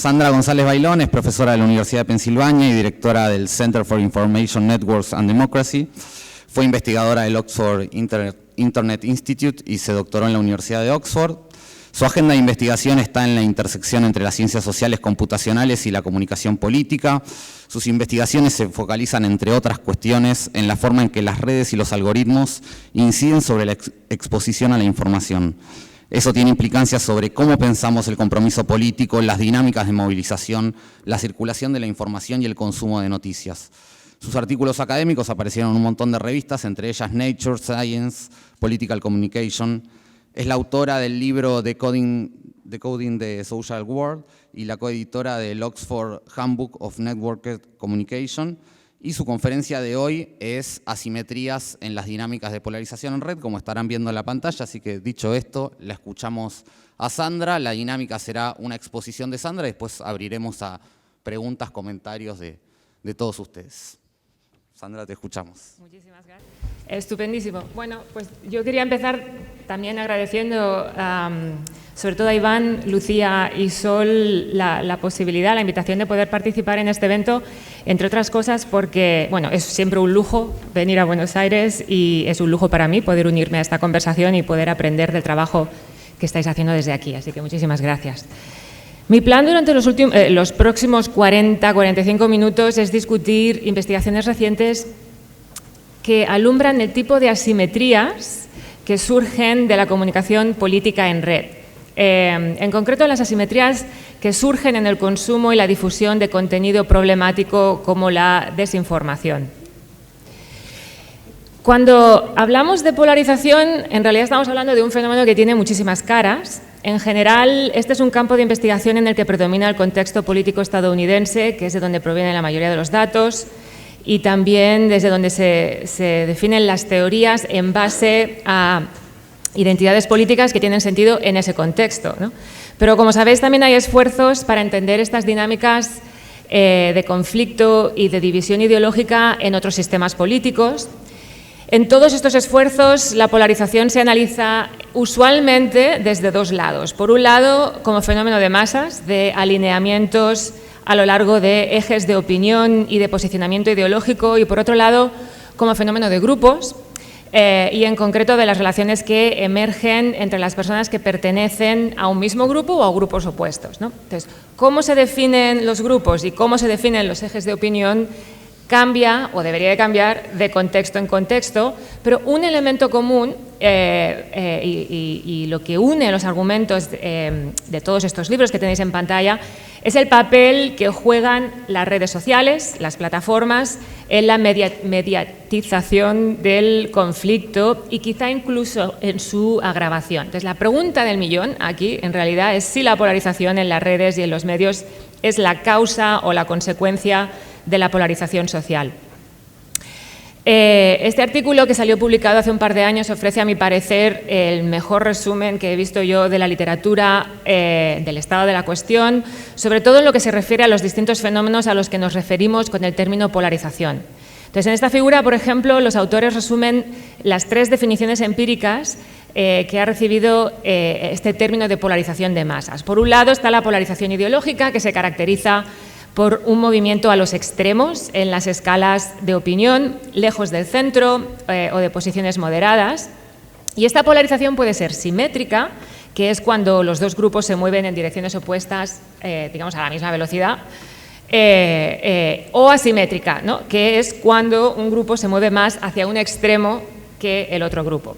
Sandra González Bailón es profesora de la Universidad de Pensilvania y directora del Center for Information Networks and Democracy. Fue investigadora del Oxford Internet Institute y se doctoró en la Universidad de Oxford. Su agenda de investigación está en la intersección entre las ciencias sociales computacionales y la comunicación política. Sus investigaciones se focalizan, entre otras cuestiones, en la forma en que las redes y los algoritmos inciden sobre la exposición a la información. Eso tiene implicancias sobre cómo pensamos el compromiso político, las dinámicas de movilización, la circulación de la información y el consumo de noticias. Sus artículos académicos aparecieron en un montón de revistas, entre ellas Nature, Science, Political Communication. Es la autora del libro Decoding the Social World y la coeditora del Oxford Handbook of Networked Communication. Y su conferencia de hoy es Asimetrías en las dinámicas de polarización en red, como estarán viendo en la pantalla. Así que, dicho esto, la escuchamos a Sandra. La dinámica será una exposición de Sandra y después abriremos a preguntas, comentarios de todos ustedes. Sandra, te escuchamos. Muchísimas gracias. Estupendísimo. Bueno, pues yo quería empezar también agradeciendo sobre todo a Iván, Lucía y Sol la posibilidad, la invitación de poder participar en este evento, entre otras cosas porque, bueno, es siempre un lujo venir a Buenos Aires y es un lujo para mí poder unirme a esta conversación y poder aprender del trabajo que estáis haciendo desde aquí. Así que muchísimas gracias. Mi plan durante los próximos 40-45 minutos es discutir investigaciones recientes que alumbran el tipo de asimetrías que surgen de la comunicación política en red. En concreto, las asimetrías que surgen en el consumo y la difusión de contenido problemático como la desinformación. Cuando hablamos de polarización, en realidad estamos hablando de un fenómeno que tiene muchísimas caras. En general, este es un campo de investigación en el que predomina el contexto político estadounidense, que es de donde provienen la mayoría de los datos, y también desde donde se definen las teorías en base a identidades políticas que tienen sentido en ese contexto, ¿no? Pero, como sabéis, también hay esfuerzos para entender estas dinámicas de conflicto y de división ideológica en otros sistemas políticos. En todos estos esfuerzos, la polarización se analiza usualmente desde dos lados. Por un lado, como fenómeno de masas, de alineamientos a lo largo de ejes de opinión y de posicionamiento ideológico, y por otro lado, como fenómeno de grupos, y en concreto de las relaciones que emergen entre las personas que pertenecen a un mismo grupo o a grupos opuestos, ¿no? Entonces, cómo se definen los grupos y cómo se definen los ejes de opinión cambia, o debería de cambiar, de contexto en contexto, pero un elemento común y lo que une los argumentos de todos estos libros que tenéis en pantalla es el papel que juegan las redes sociales, las plataformas, en la mediatización del conflicto y quizá incluso en su agravación. Entonces, la pregunta del millón aquí, en realidad, es si la polarización en las redes y en los medios es la causa o la consecuencia de la polarización social. Este artículo, que salió publicado hace un par de años, ofrece, a mi parecer, el mejor resumen que he visto yo de la literatura del estado de la cuestión, sobre todo en lo que se refiere a los distintos fenómenos a los que nos referimos con el término polarización. Entonces, en esta figura, por ejemplo, los autores resumen las tres definiciones empíricas que ha recibido este término de polarización de masas. Por un lado está la polarización ideológica, que se caracteriza por un movimiento a los extremos en las escalas de opinión, lejos del centro o de posiciones moderadas. Y esta polarización puede ser simétrica, que es cuando los dos grupos se mueven en direcciones opuestas, digamos, a la misma velocidad, o asimétrica, ¿no?, que es cuando un grupo se mueve más hacia un extremo que el otro grupo.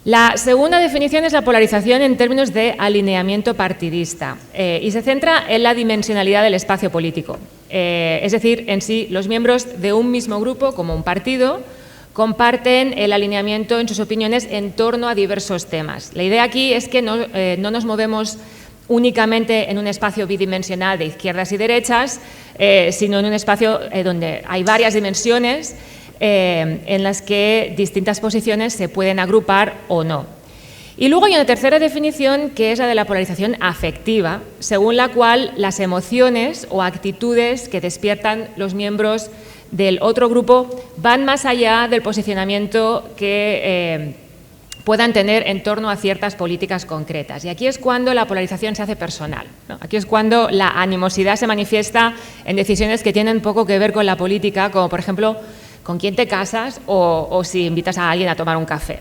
La segunda definición es la polarización en términos de alineamiento partidista y se centra en la dimensionalidad del espacio político. Es decir, en sí, los miembros de un mismo grupo, como un partido, comparten el alineamiento en sus opiniones en torno a diversos temas. La idea aquí es que no nos movemos únicamente en un espacio bidimensional de izquierdas y derechas, sino en un espacio donde hay varias dimensiones en las que distintas posiciones se pueden agrupar o no. Y luego hay una tercera definición, que es la de la polarización afectiva, según la cual las emociones o actitudes que despiertan los miembros del otro grupo van más allá del posicionamiento que puedan tener en torno a ciertas políticas concretas. Y aquí es cuando la polarización se hace personal, ¿no? Aquí es cuando la animosidad se manifiesta en decisiones que tienen poco que ver con la política, como por ejemplo con quién te casas o si invitas a alguien a tomar un café.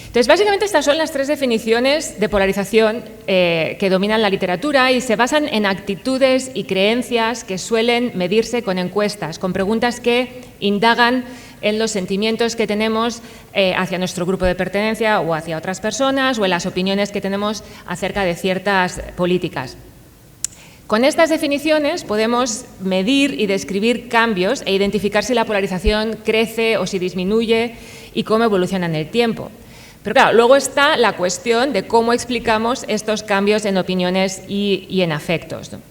Entonces, básicamente estas son las 3 definiciones de polarización que dominan la literatura y se basan en actitudes y creencias que suelen medirse con encuestas, con preguntas que indagan en los sentimientos que tenemos hacia nuestro grupo de pertenencia o hacia otras personas o en las opiniones que tenemos acerca de ciertas políticas. Con estas definiciones podemos medir y describir cambios e identificar si la polarización crece o si disminuye y cómo evoluciona en el tiempo. Pero claro, luego está la cuestión de cómo explicamos estos cambios en opiniones y en afectos, ¿no?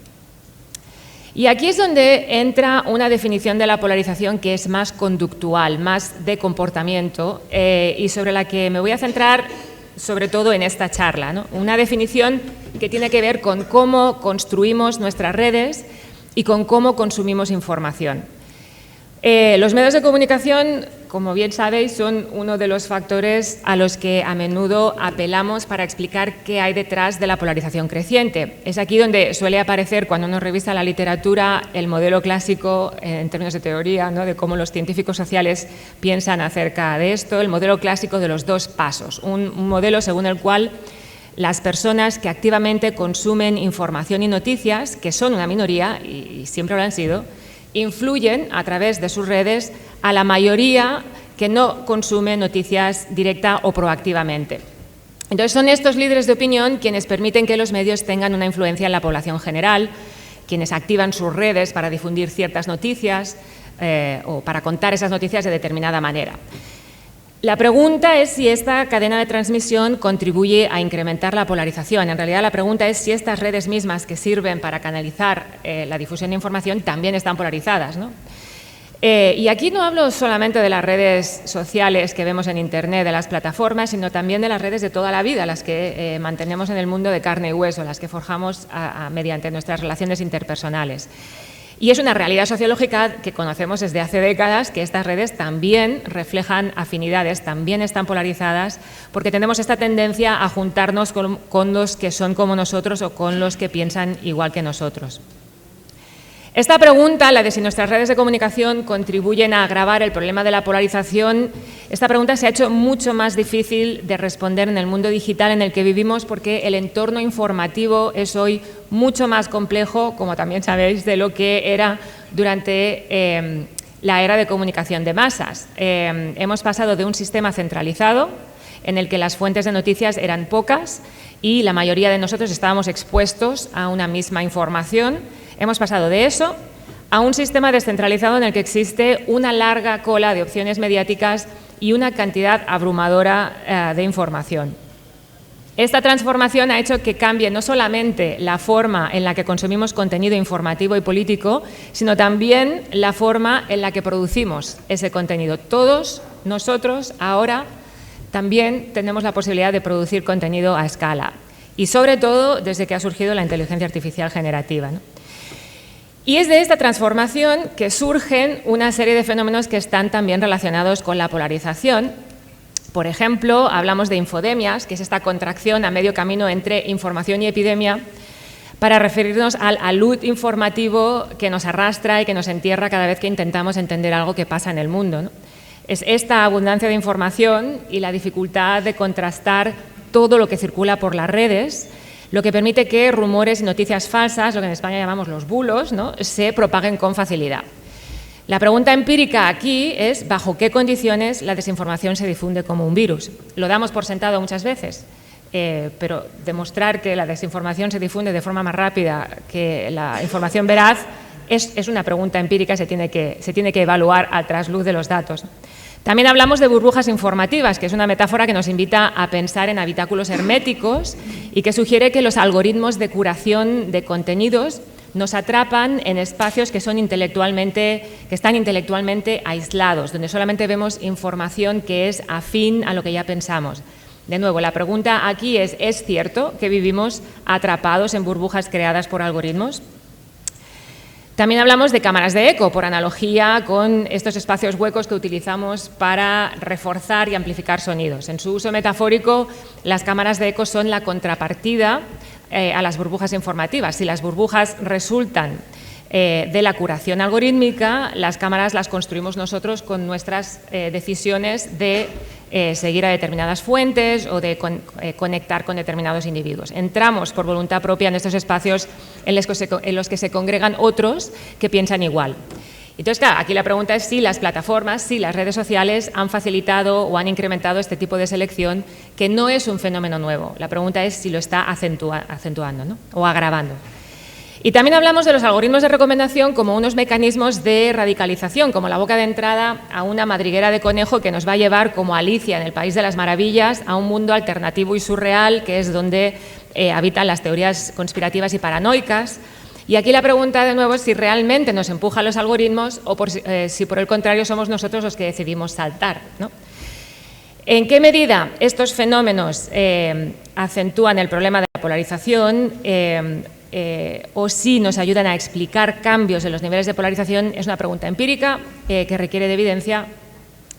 Y aquí es donde entra una definición de la polarización que es más conductual, más de comportamiento y sobre la que me voy a centrar sobre todo en esta charla, ¿no? Una definición que tiene que ver con cómo construimos nuestras redes y con cómo consumimos información. Los medios de comunicación, como bien sabéis, son uno de los factores a los que a menudo apelamos para explicar qué hay detrás de la polarización creciente. Es aquí donde suele aparecer, cuando uno revisa la literatura, el modelo clásico en términos de teoría, ¿no?, de cómo los científicos sociales piensan acerca de esto, el modelo clásico de los 2 pasos, un modelo según el cual las personas que activamente consumen información y noticias, que son una minoría y siempre lo han sido, influyen a través de sus redes a la mayoría que no consume noticias directa o proactivamente. Entonces son estos líderes de opinión quienes permiten que los medios tengan una influencia en la población general, quienes activan sus redes para difundir ciertas noticias o para contar esas noticias de determinada manera. La pregunta es si esta cadena de transmisión contribuye a incrementar la polarización. En realidad la pregunta es si estas redes mismas que sirven para canalizar la difusión de información también están polarizadas, ¿no? Y aquí no hablo solamente de las redes sociales que vemos en Internet, de las plataformas, sino también de las redes de toda la vida, las que mantenemos en el mundo de carne y hueso, las que forjamos mediante nuestras relaciones interpersonales. Y es una realidad sociológica que conocemos desde hace décadas, que estas redes también reflejan afinidades, también están polarizadas, porque tenemos esta tendencia a juntarnos con los que son como nosotros o con los que piensan igual que nosotros. Esta pregunta, la de si nuestras redes de comunicación contribuyen a agravar el problema de la polarización, esta pregunta se ha hecho mucho más difícil de responder en el mundo digital en el que vivimos porque el entorno informativo es hoy mucho más complejo, como también sabéis, de lo que era durante la era de comunicación de masas. Hemos pasado de un sistema centralizado en el que las fuentes de noticias eran pocas y la mayoría de nosotros estábamos expuestos a una misma información. Hemos pasado de eso a un sistema descentralizado en el que existe una larga cola de opciones mediáticas y una cantidad abrumadora de información. Esta transformación ha hecho que cambie no solamente la forma en la que consumimos contenido informativo y político, sino también la forma en la que producimos ese contenido. Todos nosotros ahora también tenemos la posibilidad de producir contenido a escala y sobre todo desde que ha surgido la inteligencia artificial generativa, ¿no? Y es de esta transformación que surgen una serie de fenómenos que están también relacionados con la polarización. Por ejemplo, hablamos de infodemias, que es esta contracción a medio camino entre información y epidemia, para referirnos al alud informativo que nos arrastra y que nos entierra cada vez que intentamos entender algo que pasa en el mundo, ¿no? Es esta abundancia de información y la dificultad de contrastar todo lo que circula por las redes lo que permite que rumores y noticias falsas, lo que en España llamamos los bulos, ¿no?, se propaguen con facilidad. La pregunta empírica aquí es ¿bajo qué condiciones la desinformación se difunde como un virus? Lo damos por sentado muchas veces, pero demostrar que la desinformación se difunde de forma más rápida que la información veraz es una pregunta empírica, se tiene que evaluar al trasluz de los datos. También hablamos de burbujas informativas, que es una metáfora que nos invita a pensar en habitáculos herméticos y que sugiere que los algoritmos de curación de contenidos nos atrapan en espacios que están intelectualmente aislados, donde solamente vemos información que es afín a lo que ya pensamos. De nuevo, la pregunta aquí ¿es cierto que vivimos atrapados en burbujas creadas por algoritmos? También hablamos de cámaras de eco, por analogía con estos espacios huecos que utilizamos para reforzar y amplificar sonidos. En su uso metafórico, las cámaras de eco son la contrapartida a las burbujas informativas. Si las burbujas resultan de la curación algorítmica, las cámaras las construimos nosotros con nuestras decisiones de seguir a determinadas fuentes o de conectar con determinados individuos. Entramos por voluntad propia en estos espacios en los que se congregan otros que piensan igual. Entonces, claro, aquí la pregunta es si las plataformas, si las redes sociales han facilitado o han incrementado este tipo de selección, que no es un fenómeno nuevo. La pregunta es si lo está acentuando, ¿no? O agravando. Y también hablamos de los algoritmos de recomendación como unos mecanismos de radicalización, como la boca de entrada a una madriguera de conejo que nos va a llevar, como Alicia en el País de las Maravillas, a un mundo alternativo y surreal, que es donde habitan las teorías conspirativas y paranoicas. Y aquí la pregunta de nuevo es si realmente nos empujan los algoritmos o si por el contrario somos nosotros los que decidimos saltar, ¿no? ¿En qué medida estos fenómenos acentúan el problema de la polarización o si nos ayudan a explicar cambios en los niveles de polarización? Es una pregunta empírica que requiere de evidencia.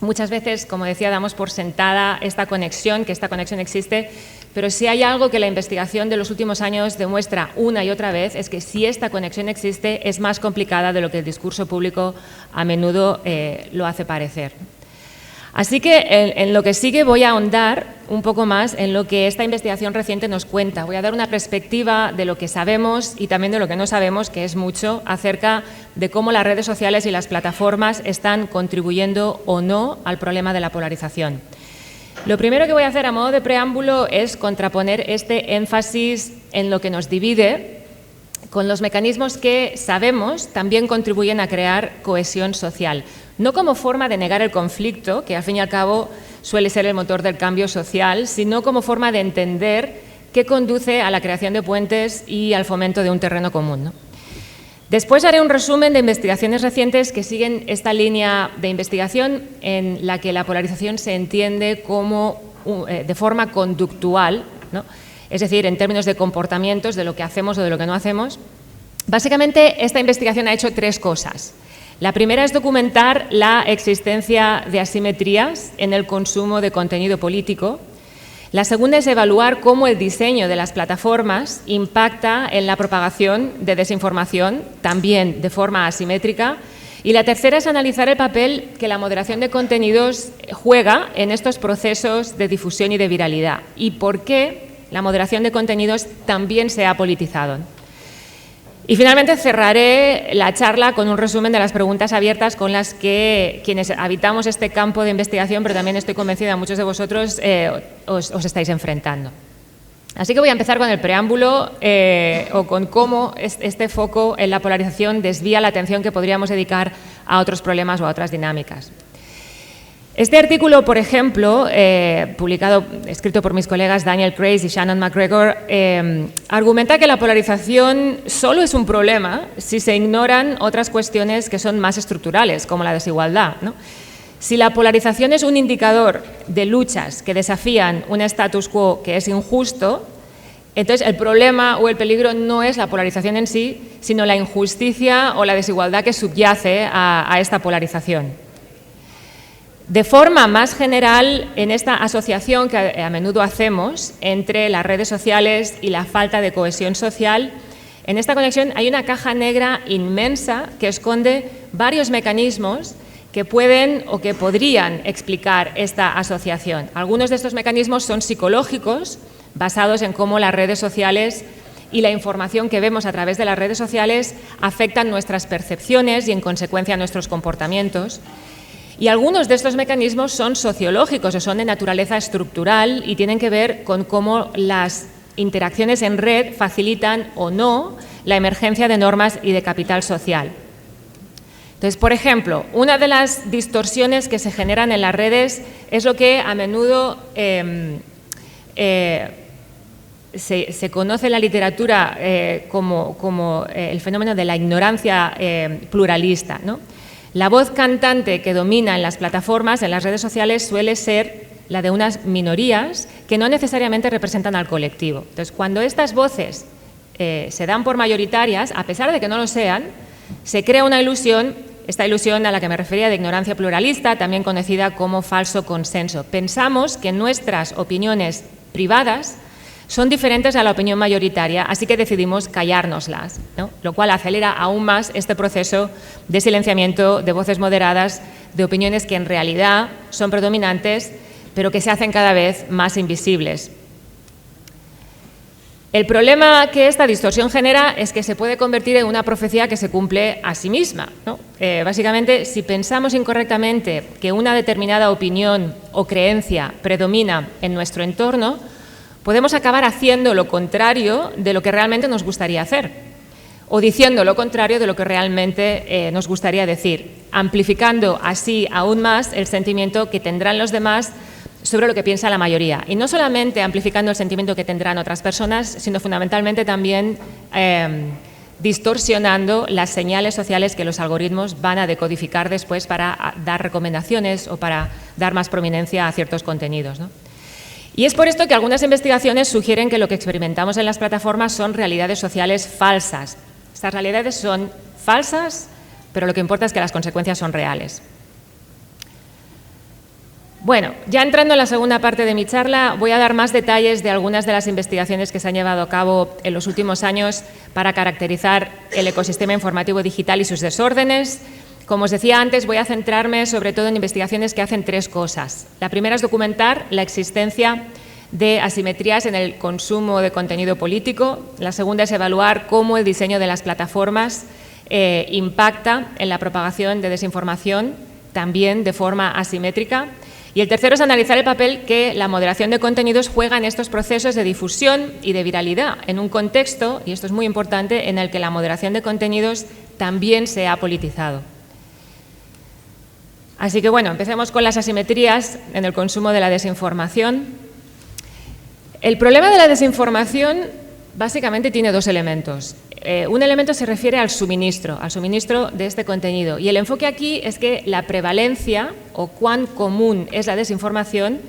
Muchas veces, como decía, damos por sentada esta conexión, que esta conexión existe, pero si hay algo que la investigación de los últimos años demuestra una y otra vez es que si esta conexión existe es más complicada de lo que el discurso público a menudo lo hace parecer. Así que en lo que sigue voy a ahondar un poco más en lo que esta investigación reciente nos cuenta. Voy a dar una perspectiva de lo que sabemos y también de lo que no sabemos, que es mucho, acerca de cómo las redes sociales y las plataformas están contribuyendo o no al problema de la polarización. Lo primero que voy a hacer a modo de preámbulo es contraponer este énfasis en lo que nos divide con los mecanismos que sabemos también contribuyen a crear cohesión social. No como forma de negar el conflicto, que al fin y al cabo suele ser el motor del cambio social, sino como forma de entender qué conduce a la creación de puentes y al fomento de un terreno común, ¿no? Después haré un resumen de investigaciones recientes que siguen esta línea de investigación en la que la polarización se entiende como de forma conductual, ¿no? Es decir, en términos de comportamientos, de lo que hacemos o de lo que no hacemos. Básicamente, esta investigación ha hecho tres cosas. La primera es documentar la existencia de asimetrías en el consumo de contenido político. La segunda es evaluar cómo el diseño de las plataformas impacta en la propagación de desinformación, también de forma asimétrica. Y la tercera es analizar el papel que la moderación de contenidos juega en estos procesos de difusión y de viralidad y por qué la moderación de contenidos también se ha politizado. Y finalmente cerraré la charla con un resumen de las preguntas abiertas con las que quienes habitamos este campo de investigación, pero también estoy convencida muchos de vosotros, os estáis enfrentando. Así que voy a empezar con el preámbulo o con cómo este foco en la polarización desvía la atención que podríamos dedicar a otros problemas o a otras dinámicas. Este artículo, por ejemplo, escrito por mis colegas Daniel Craze y Shannon McGregor, argumenta que la polarización solo es un problema si se ignoran otras cuestiones que son más estructurales, como la desigualdad, ¿no? Si la polarización es un indicador de luchas que desafían un status quo que es injusto, entonces el problema o el peligro no es la polarización en sí, sino la injusticia o la desigualdad que subyace a esta polarización. De forma más general, en esta asociación que a menudo hacemos entre las redes sociales y la falta de cohesión social, en esta conexión hay una caja negra inmensa que esconde varios mecanismos que pueden o que podrían explicar esta asociación. Algunos de estos mecanismos son psicológicos, basados en cómo las redes sociales y la información que vemos a través de las redes sociales afectan nuestras percepciones y, en consecuencia, nuestros comportamientos. Y algunos de estos mecanismos son sociológicos o son de naturaleza estructural y tienen que ver con cómo las interacciones en red facilitan o no la emergencia de normas y de capital social. Entonces, por ejemplo, una de las distorsiones que se generan en las redes es lo que a menudo se conoce en la literatura como el fenómeno de la ignorancia pluralista, ¿no? La voz cantante que domina en las plataformas, en las redes sociales, suele ser la de unas minorías que no necesariamente representan al colectivo. Entonces, cuando estas voces se dan por mayoritarias, a pesar de que no lo sean, Se crea una ilusión, esta ilusión a la que me refería de ignorancia pluralista, también conocida como falso consenso. Pensamos que nuestras opiniones privadas son diferentes a la opinión mayoritaria, así que decidimos callárnoslas, ¿no? Lo cual acelera aún más este proceso de silenciamiento de voces moderadas, de opiniones que en realidad son predominantes, pero que se hacen cada vez más invisibles. El problema que esta distorsión genera es que se puede convertir en una profecía que se cumple a sí misma, ¿no? Básicamente, si pensamos incorrectamente que una determinada opinión o creencia predomina en nuestro entorno, podemos acabar haciendo lo contrario de lo que realmente nos gustaría hacer, o diciendo lo contrario de lo que realmente nos gustaría decir, amplificando así aún más el sentimiento que tendrán los demás sobre lo que piensa la mayoría. Y no solamente amplificando el sentimiento que tendrán otras personas, sino fundamentalmente también distorsionando las señales sociales que los algoritmos van a decodificar después para dar recomendaciones o para dar más prominencia a ciertos contenidos, ¿no? Y es por esto que algunas investigaciones sugieren que lo que experimentamos en las plataformas son realidades sociales falsas. Estas realidades son falsas, pero lo que importa es que las consecuencias son reales. Bueno, ya entrando en la segunda parte de mi charla, voy a dar más detalles de algunas de las investigaciones que se han llevado a cabo en los últimos años para caracterizar el ecosistema informativo digital y sus desórdenes. Como os decía antes, voy a centrarme sobre todo en investigaciones que hacen tres cosas. La primera es documentar la existencia de asimetrías en el consumo de contenido político. La segunda es evaluar cómo el diseño de las plataformas impacta en la propagación de desinformación, también de forma asimétrica. Y el tercero es analizar el papel que la moderación de contenidos juega en estos procesos de difusión y de viralidad, en un contexto, y esto es muy importante, en el que la moderación de contenidos también se ha politizado. Así que bueno, empecemos con las asimetrías en el consumo de la desinformación. El problema de la desinformación básicamente tiene dos elementos. Un elemento se refiere al suministro de este contenido. Y el enfoque aquí es que la prevalencia o cuán común es la desinformación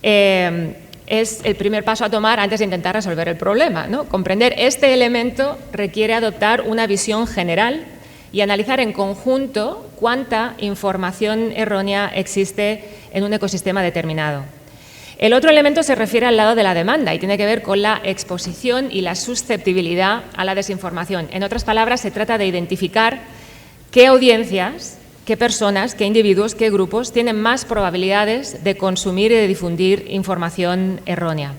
es el primer paso a tomar antes de intentar resolver el problema, ¿no? Comprender este elemento requiere adoptar una visión general y analizar en conjunto cuánta información errónea existe en un ecosistema determinado. El otro elemento se refiere al lado de la demanda y tiene que ver con la exposición y la susceptibilidad a la desinformación. En otras palabras, se trata de identificar qué audiencias, qué personas, qué individuos, qué grupos tienen más probabilidades de consumir y de difundir información errónea.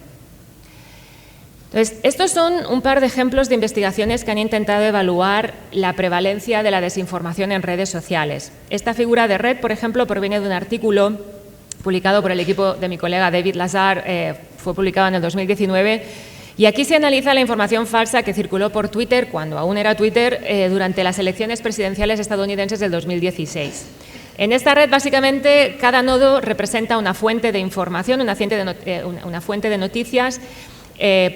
Entonces, estos son un par de ejemplos de investigaciones que han intentado evaluar la prevalencia de la desinformación en redes sociales. Esta figura de red, por ejemplo, proviene de un artículo publicado por el equipo de mi colega David Lazar, fue publicado en el 2019, y aquí se analiza la información falsa que circuló por Twitter, cuando aún era Twitter, durante las elecciones presidenciales estadounidenses del 2016. En esta red, básicamente, cada nodo representa una fuente de información, una fuente de noticias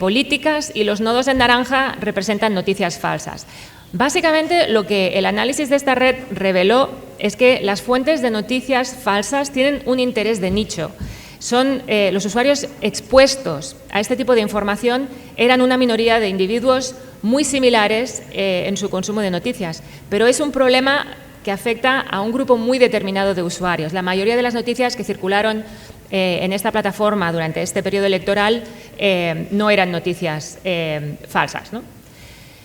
políticas, y los nodos en naranja representan noticias falsas. Básicamente, lo que el análisis de esta red reveló es que las fuentes de noticias falsas tienen un interés de nicho. Los usuarios expuestos a este tipo de información eran una minoría de individuos muy similares en su consumo de noticias, pero es un problema que afecta a un grupo muy determinado de usuarios. La mayoría de las noticias que circularon en esta plataforma durante este periodo electoral no eran noticias falsas, ¿no?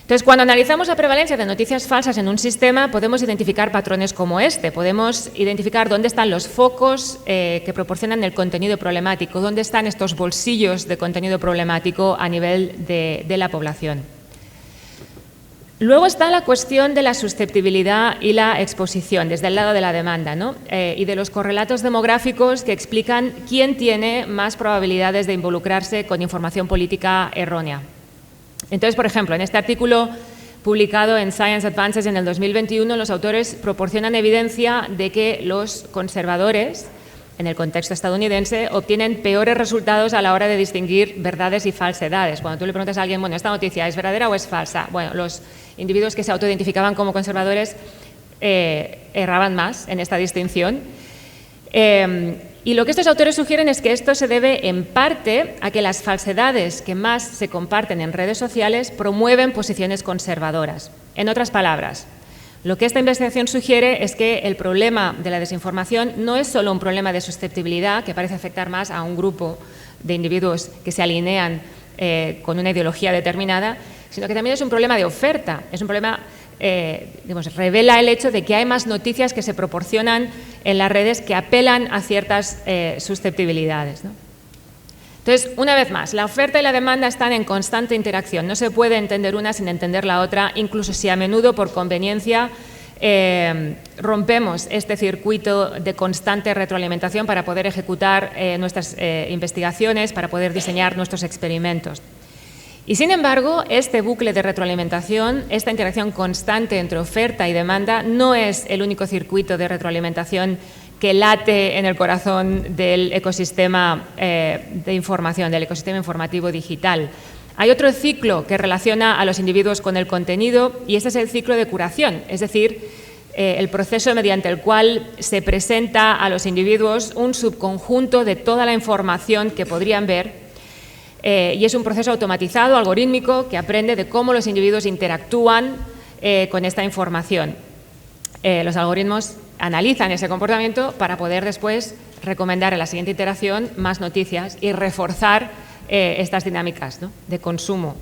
Entonces, cuando analizamos la prevalencia de noticias falsas en un sistema, podemos identificar patrones como este. Podemos identificar dónde están los focos que proporcionan el contenido problemático, dónde están estos bolsillos de contenido problemático a nivel de la población. Luego está la cuestión de la susceptibilidad y la exposición, desde el lado de la demanda, ¿no? Y de los correlatos demográficos que explican quién tiene más probabilidades de involucrarse con información política errónea. Entonces, por ejemplo, en este artículo publicado en Science Advances en el 2021, los autores proporcionan evidencia de que los conservadores, en el contexto estadounidense, obtienen peores resultados a la hora de distinguir verdades y falsedades. Cuando tú le preguntas a alguien, bueno, ¿esta noticia es verdadera o es falsa? Bueno, los individuos que se autoidentificaban como conservadores erraban más en esta distinción. Y lo que estos autores sugieren es que esto se debe en parte a que las falsedades que más se comparten en redes sociales promueven posiciones conservadoras. En otras palabras, Lo que esta investigación sugiere es que el problema de la desinformación no es solo un problema de susceptibilidad, que parece afectar más a un grupo de individuos que se alinean con una ideología determinada, sino que también es un problema de oferta, es un problema, revela el hecho de que hay más noticias que se proporcionan en las redes que apelan a ciertas susceptibilidades, ¿no? Entonces, una vez más, la oferta y la demanda están en constante interacción. No se puede entender una sin entender la otra, incluso si a menudo, por conveniencia, rompemos este circuito de constante retroalimentación para poder ejecutar nuestras investigaciones, para poder diseñar nuestros experimentos. Y, sin embargo, este bucle de retroalimentación, esta interacción constante entre oferta y demanda, no es el único circuito de retroalimentación que late en el corazón del ecosistema de información, del ecosistema informativo digital. Hay otro ciclo que relaciona a los individuos con el contenido y este es el ciclo de curación, es decir, el proceso mediante el cual se presenta a los individuos un subconjunto de toda la información que podrían ver y es un proceso automatizado, algorítmico, que aprende de cómo los individuos interactúan con esta información. Los algoritmos analizan ese comportamiento para poder después recomendar en la siguiente iteración más noticias y reforzar estas dinámicas, ¿no?, de consumo.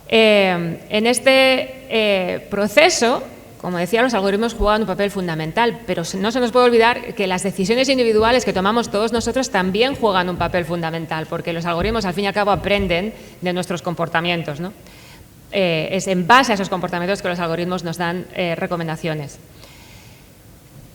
En este proceso, como decía, los algoritmos juegan un papel fundamental, pero no se nos puede olvidar que las decisiones individuales que tomamos todos nosotros también juegan un papel fundamental, porque los algoritmos al fin y al cabo aprenden de nuestros comportamientos, ¿no? Es en base a esos comportamientos que los algoritmos nos dan recomendaciones.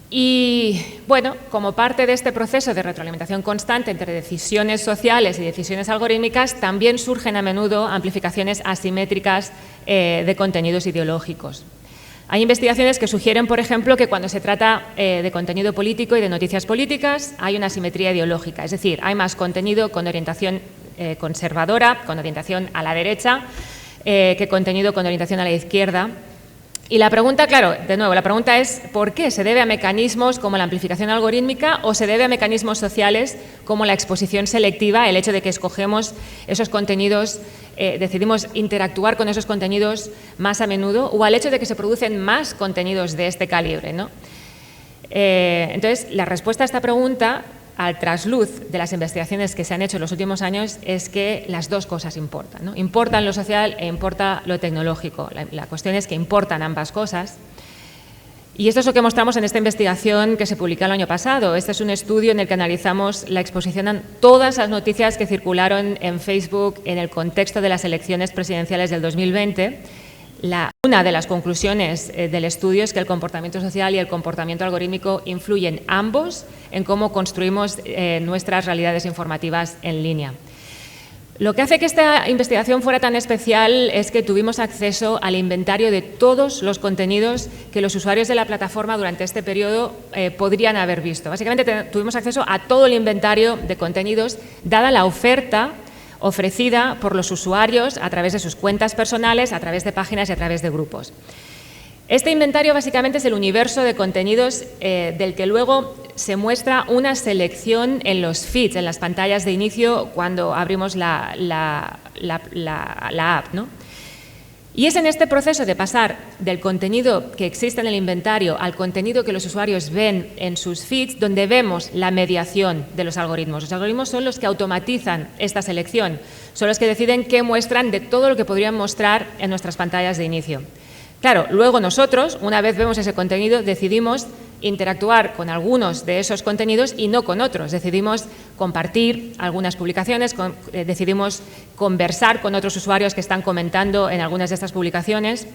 Y, bueno, como parte de este proceso de retroalimentación constante entre decisiones sociales y decisiones algorítmicas, también surgen a menudo amplificaciones asimétricas de contenidos ideológicos. Hay investigaciones que sugieren, por ejemplo, que cuando se trata de contenido político y de noticias políticas hay una asimetría ideológica, es decir, hay más contenido con orientación conservadora, con orientación a la derecha, que contenido con orientación a la izquierda. Y la pregunta, claro, de nuevo, la pregunta es ¿por qué? ¿Se debe a mecanismos como la amplificación algorítmica o se debe a mecanismos sociales como la exposición selectiva, el hecho de que escogemos esos contenidos, decidimos interactuar con esos contenidos más a menudo o al hecho de que se producen más contenidos de este calibre, ¿no? Entonces, la respuesta a esta pregunta, al trasluz de las investigaciones que se han hecho en los últimos años, es que las dos cosas importan, ¿no? Importan lo social e importa lo tecnológico. La cuestión es que importan ambas cosas. Y esto es lo que mostramos en esta investigación que se publicó el año pasado. Este es un estudio en el que analizamos la exposición a todas las noticias que circularon en Facebook en el contexto de las elecciones presidenciales del 2020. Una de las conclusiones del estudio es que el comportamiento social y el comportamiento algorítmico influyen ambos en cómo construimos nuestras realidades informativas en línea. Lo que hace que esta investigación fuera tan especial es que tuvimos acceso al inventario de todos los contenidos que los usuarios de la plataforma durante este periodo podrían haber visto. Básicamente tuvimos acceso a todo el inventario de contenidos, dada la oferta ofrecida por los usuarios a través de sus cuentas personales, a través de páginas y a través de grupos. Este inventario básicamente es el universo de contenidos del que luego se muestra una selección en los feeds, en las pantallas de inicio cuando abrimos la app, ¿no? Y es en este proceso de pasar del contenido que existe en el inventario al contenido que los usuarios ven en sus feeds donde vemos la mediación de los algoritmos. Los algoritmos son los que automatizan esta selección, son los que deciden qué muestran de todo lo que podrían mostrar en nuestras pantallas de inicio. Claro, luego nosotros, una vez vemos ese contenido, decidimos interactuar con algunos de esos contenidos y no con otros. Decidimos compartir algunas publicaciones, decidimos conversar con otros usuarios que están comentando en algunas de estas publicaciones.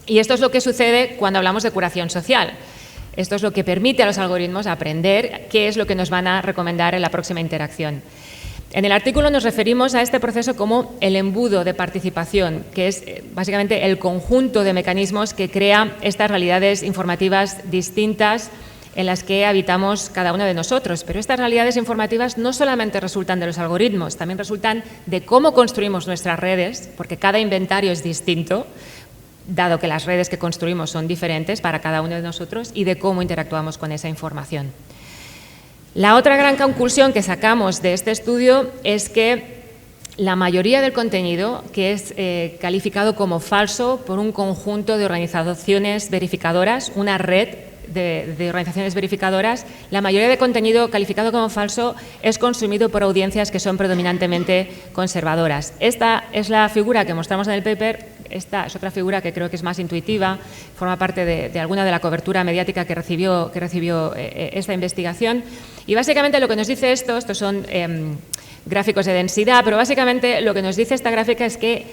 Y esto es lo que sucede cuando hablamos de curación social. Esto es lo que permite a los algoritmos aprender qué es lo que nos van a recomendar en la próxima interacción. En el artículo nos referimos a este proceso como el embudo de participación, que es básicamente el conjunto de mecanismos que crea estas realidades informativas distintas en las que habitamos cada uno de nosotros. Pero estas realidades informativas no solamente resultan de los algoritmos, también resultan de cómo construimos nuestras redes, porque cada inventario es distinto, dado que las redes que construimos son diferentes para cada uno de nosotros, y de cómo interactuamos con esa información. La otra gran conclusión que sacamos de este estudio es que la mayoría del contenido que es calificado como falso por un conjunto de organizaciones verificadoras, una red de organizaciones verificadoras, la mayoría de contenido calificado como falso es consumido por audiencias que son predominantemente conservadoras. Esta es la figura que mostramos en el paper. Esta es otra figura que creo que es más intuitiva, forma parte de alguna de la cobertura mediática que recibió esta investigación. Y básicamente lo que nos dice estos son gráficos de densidad, pero básicamente lo que nos dice esta gráfica es que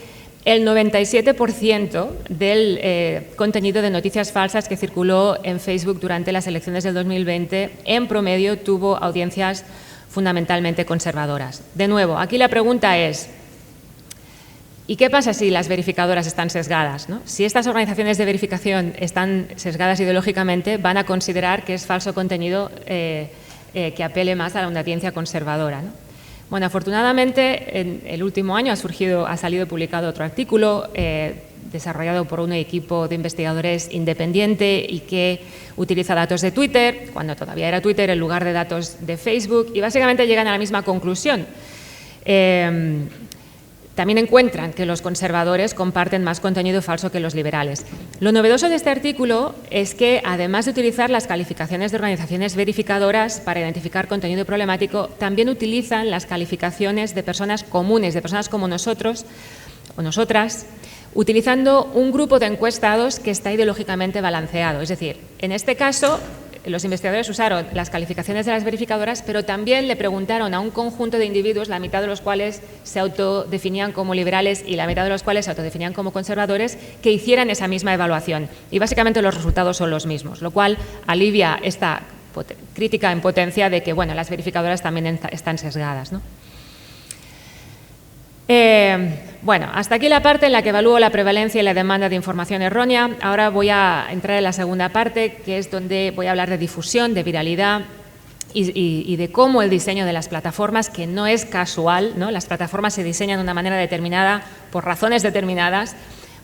el 97% del contenido de noticias falsas que circuló en Facebook durante las elecciones del 2020, en promedio, tuvo audiencias fundamentalmente conservadoras. De nuevo, aquí la pregunta es, ¿y qué pasa si las verificadoras están sesgadas, ¿no? Si estas organizaciones de verificación están sesgadas ideológicamente, van a considerar que es falso contenido que apele más a una audiencia conservadora, ¿no? Bueno, afortunadamente, en el último año ha salido publicado otro artículo desarrollado por un equipo de investigadores independiente y que utiliza datos de Twitter, cuando todavía era Twitter, en lugar de datos de Facebook, y básicamente llegan a la misma conclusión. También encuentran que los conservadores comparten más contenido falso que los liberales. Lo novedoso de este artículo es que, además de utilizar las calificaciones de organizaciones verificadoras para identificar contenido problemático, también utilizan las calificaciones de personas comunes, de personas como nosotros o nosotras, utilizando un grupo de encuestados que está ideológicamente balanceado. Es decir, en este caso, los investigadores usaron las calificaciones de las verificadoras, pero también le preguntaron a un conjunto de individuos, la mitad de los cuales se autodefinían como liberales y la mitad de los cuales se autodefinían como conservadores, que hicieran esa misma evaluación. Y básicamente los resultados son los mismos, lo cual alivia esta crítica en potencia de que, bueno, las verificadoras también están sesgadas, ¿no? Bueno, hasta aquí la parte en la que evalúo la prevalencia y la demanda de información errónea. Ahora voy a entrar en la segunda parte, que es donde voy a hablar de difusión, de viralidad y de cómo el diseño de las plataformas, que no es casual, ¿no? Las plataformas se diseñan de una manera determinada por razones determinadas.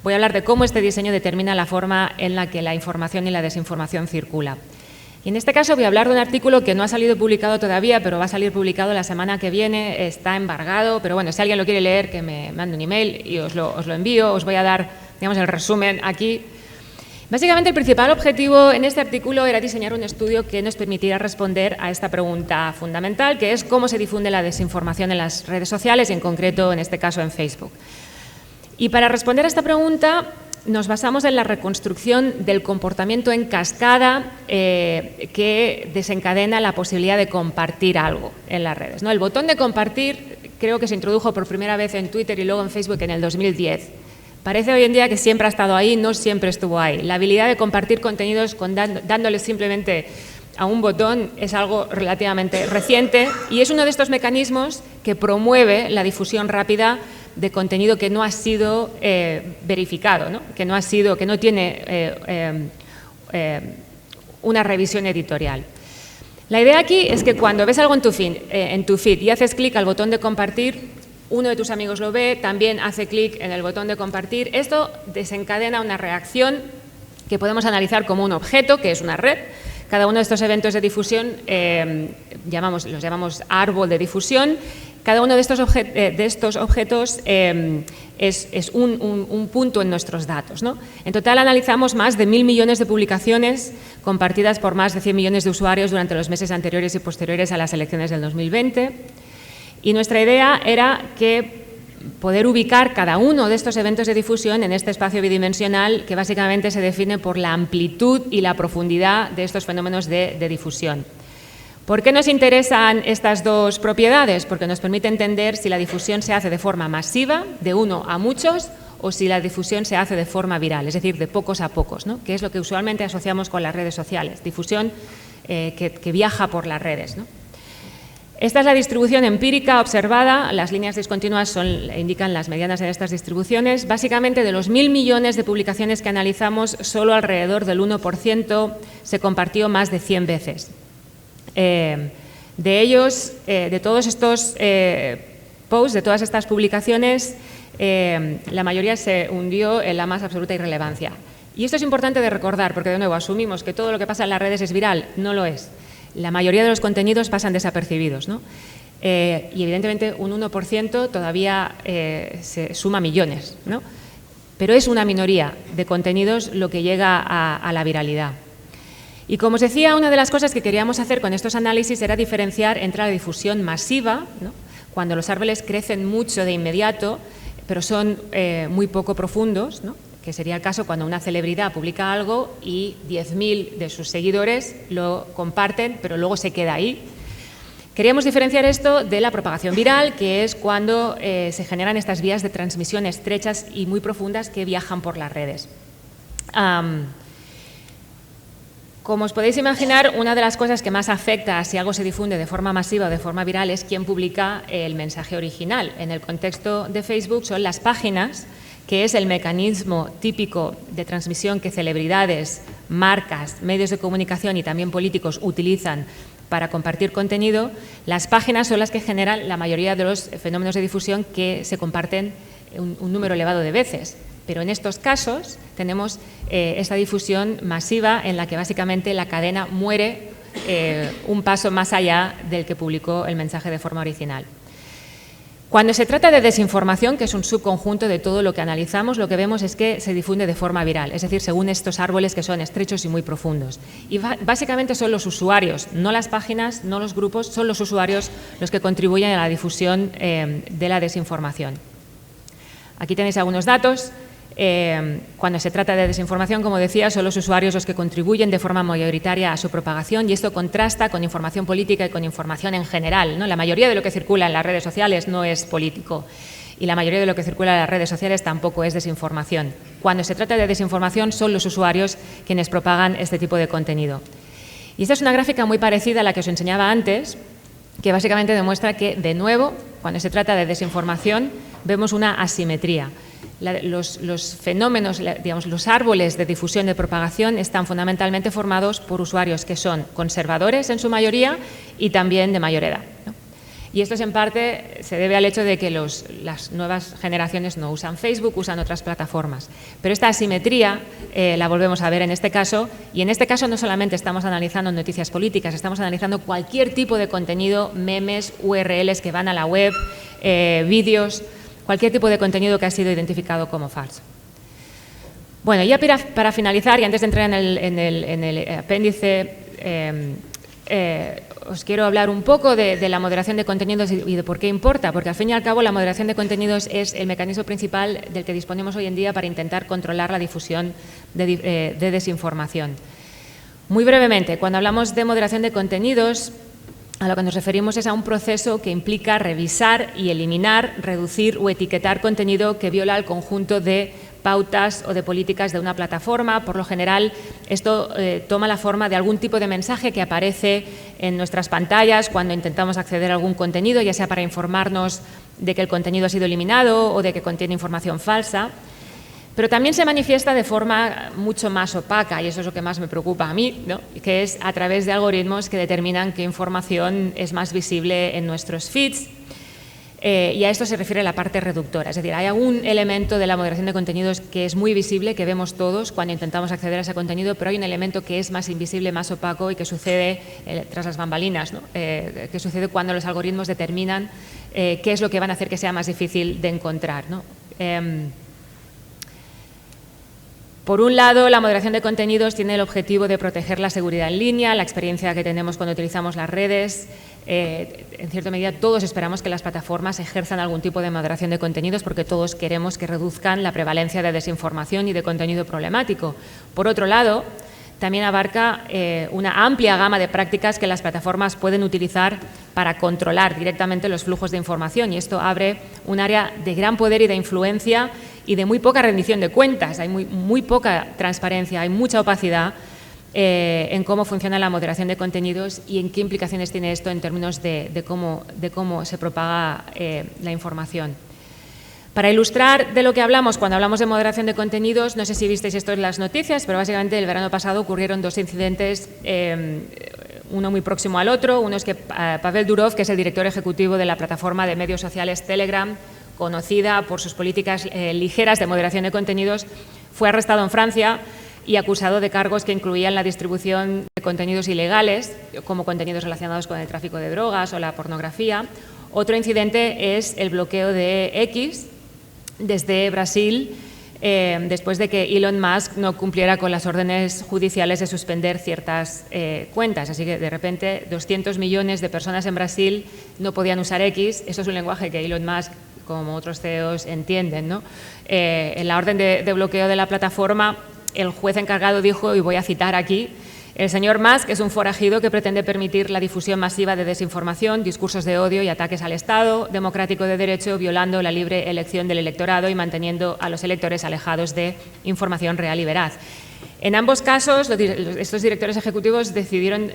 Voy a hablar de cómo este diseño determina la forma en la que la información y la desinformación circula. Y en este caso voy a hablar de un artículo que no ha salido publicado todavía, pero va a salir publicado la semana que viene, está embargado, pero bueno, si alguien lo quiere leer, que me mande un email y os lo envío, os voy a dar, digamos, el resumen aquí. Básicamente el principal objetivo en este artículo era diseñar un estudio que nos permitiera responder a esta pregunta fundamental, que es cómo se difunde la desinformación en las redes sociales y en concreto, en este caso, en Facebook. Y para responder a esta pregunta nos basamos en la reconstrucción del comportamiento en cascada que desencadena la posibilidad de compartir algo en las redes, ¿no? El botón de compartir creo que se introdujo por primera vez en Twitter y luego en Facebook en el 2010. Parece hoy en día que siempre ha estado ahí, no siempre estuvo ahí. La habilidad de compartir contenidos dándole simplemente a un botón es algo relativamente reciente y es uno de estos mecanismos que promueve la difusión rápida de contenido que no ha sido verificado, ¿no? Que no tiene una revisión editorial. La idea aquí es que cuando ves algo en tu feed y haces clic al botón de compartir, uno de tus amigos lo ve, también hace clic en el botón de compartir. Esto desencadena una reacción que podemos analizar como un objeto, que es una red. Cada uno de estos eventos de difusión los llamamos árbol de difusión. Cada uno de estos objetos es un punto en nuestros datos, ¿no? En total analizamos más de 1.000 millones de publicaciones compartidas por más de 100 millones de usuarios durante los meses anteriores y posteriores a las elecciones del 2020. Y nuestra idea era que poder ubicar cada uno de estos eventos de difusión en este espacio bidimensional que básicamente se define por la amplitud y la profundidad de estos fenómenos de difusión. ¿Por qué nos interesan estas dos propiedades? Porque nos permite entender si la difusión se hace de forma masiva, de uno a muchos, o si la difusión se hace de forma viral, es decir, de pocos a pocos, ¿no? Que es lo que usualmente asociamos con las redes sociales, difusión que viaja por las redes, ¿no? Esta es la distribución empírica observada. Las líneas discontinuas indican las medianas de estas distribuciones. Básicamente, de los 1.000 millones de publicaciones que analizamos, solo alrededor del 1% se compartió más de 100 veces. De ellos, de todos estos posts, de todas estas publicaciones, la mayoría se hundió en la más absoluta irrelevancia. Y esto es importante de recordar, porque de nuevo asumimos que todo lo que pasa en las redes es viral. No lo es. La mayoría de los contenidos pasan desapercibidos, ¿no? y evidentemente un 1% todavía se suma millones, ¿no? Pero es una minoría de contenidos lo que llega a la viralidad. Y como os decía, una de las cosas que queríamos hacer con estos análisis era diferenciar entre la difusión masiva, ¿no?, cuando los árboles crecen mucho de inmediato, pero son muy poco profundos, ¿no?, que sería el caso cuando una celebridad publica algo y 10.000 de sus seguidores lo comparten, pero luego se queda ahí. Queríamos diferenciar esto de la propagación viral, que es cuando se generan estas vías de transmisión estrechas y muy profundas que viajan por las redes. Como os podéis imaginar, una de las cosas que más afecta a si algo se difunde de forma masiva o de forma viral es quién publica el mensaje original. En el contexto de Facebook son las páginas, que es el mecanismo típico de transmisión que celebridades, marcas, medios de comunicación y también políticos utilizan para compartir contenido. Las páginas son las que generan la mayoría de los fenómenos de difusión que se comparten un número elevado de veces. Pero en estos casos tenemos esta difusión masiva en la que básicamente la cadena muere un paso más allá del que publicó el mensaje de forma original. Cuando se trata de desinformación, que es un subconjunto de todo lo que analizamos, lo que vemos es que se difunde de forma viral, es decir, según estos árboles que son estrechos y muy profundos. Y básicamente son los usuarios, no las páginas, no los grupos, son los usuarios los que contribuyen a la difusión de la desinformación. Aquí tenéis algunos datos. Cuando se trata de desinformación, como decía, son los usuarios los que contribuyen de forma mayoritaria a su propagación y esto contrasta con información política y con información en general, ¿no? La mayoría de lo que circula en las redes sociales no es político y la mayoría de lo que circula en las redes sociales tampoco es desinformación. Cuando se trata de desinformación son los usuarios quienes propagan este tipo de contenido. Y esta es una gráfica muy parecida a la que os enseñaba antes, que básicamente demuestra que, de nuevo, cuando se trata de desinformación, vemos una asimetría. Los fenómenos, digamos, los árboles de difusión de propagación están fundamentalmente formados por usuarios que son conservadores en su mayoría y también de mayor edad, ¿no? Y esto en parte se debe al hecho de que las nuevas generaciones no usan Facebook, usan otras plataformas. Pero esta asimetría la volvemos a ver en este caso, y en este caso no solamente estamos analizando noticias políticas, estamos analizando cualquier tipo de contenido, memes, URLs que van a la web, vídeos, cualquier tipo de contenido que ha sido identificado como falso. Bueno, ya para finalizar y antes de entrar en el apéndice, os quiero hablar un poco de la moderación de contenidos y de por qué importa, porque al fin y al cabo la moderación de contenidos es el mecanismo principal del que disponemos hoy en día para intentar controlar la difusión de desinformación. Muy brevemente, cuando hablamos de moderación de contenidos, a lo que nos referimos es a un proceso que implica revisar y eliminar, reducir o etiquetar contenido que viola el conjunto de pautas o de políticas de una plataforma. Por lo general, esto toma la forma de algún tipo de mensaje que aparece en nuestras pantallas cuando intentamos acceder a algún contenido, ya sea para informarnos de que el contenido ha sido eliminado o de que contiene información falsa. Pero también se manifiesta de forma mucho más opaca, y eso es lo que más me preocupa a mí, ¿no?, que es a través de algoritmos que determinan qué información es más visible en nuestros feeds. Y a esto se refiere la parte reductora, es decir, hay algún elemento de la moderación de contenidos que es muy visible, que vemos todos cuando intentamos acceder a ese contenido, pero hay un elemento que es más invisible, más opaco y que sucede tras las bambalinas, ¿no?, que sucede cuando los algoritmos determinan qué es lo que van a hacer que sea más difícil de encontrar, ¿no? Por un lado, la moderación de contenidos tiene el objetivo de proteger la seguridad en línea, la experiencia que tenemos cuando utilizamos las redes. En cierta medida, todos esperamos que las plataformas ejerzan algún tipo de moderación de contenidos porque todos queremos que reduzcan la prevalencia de desinformación y de contenido problemático. Por otro lado, también abarca una amplia gama de prácticas que las plataformas pueden utilizar para controlar directamente los flujos de información, y esto abre un área de gran poder y de influencia y de muy poca rendición de cuentas. Hay muy poca transparencia, hay mucha opacidad en cómo funciona la moderación de contenidos y en qué implicaciones tiene esto en términos de cómo se propaga la información. Para ilustrar de lo que hablamos cuando hablamos de moderación de contenidos, no sé si visteis esto en las noticias, pero básicamente el verano pasado ocurrieron dos incidentes, uno muy próximo al otro. Uno es que Pavel Durov, que es el director ejecutivo de la plataforma de medios sociales Telegram, conocida por sus políticas ligeras de moderación de contenidos, fue arrestado en Francia y acusado de cargos que incluían la distribución de contenidos ilegales, como contenidos relacionados con el tráfico de drogas o la pornografía. Otro incidente es el bloqueo de X desde Brasil, después de que Elon Musk no cumpliera con las órdenes judiciales de suspender ciertas cuentas. Así que, de repente, 200 millones de personas en Brasil no podían usar X. Eso es un lenguaje que Elon Musk, como otros CEOs, entienden, ¿no? En la orden de bloqueo de la plataforma, el juez encargado dijo, y voy a citar aquí, el señor Musk es un forajido que pretende permitir la difusión masiva de desinformación, discursos de odio y ataques al Estado democrático de derecho, violando la libre elección del electorado y manteniendo a los electores alejados de información real y veraz. En ambos casos, estos directores ejecutivos decidieron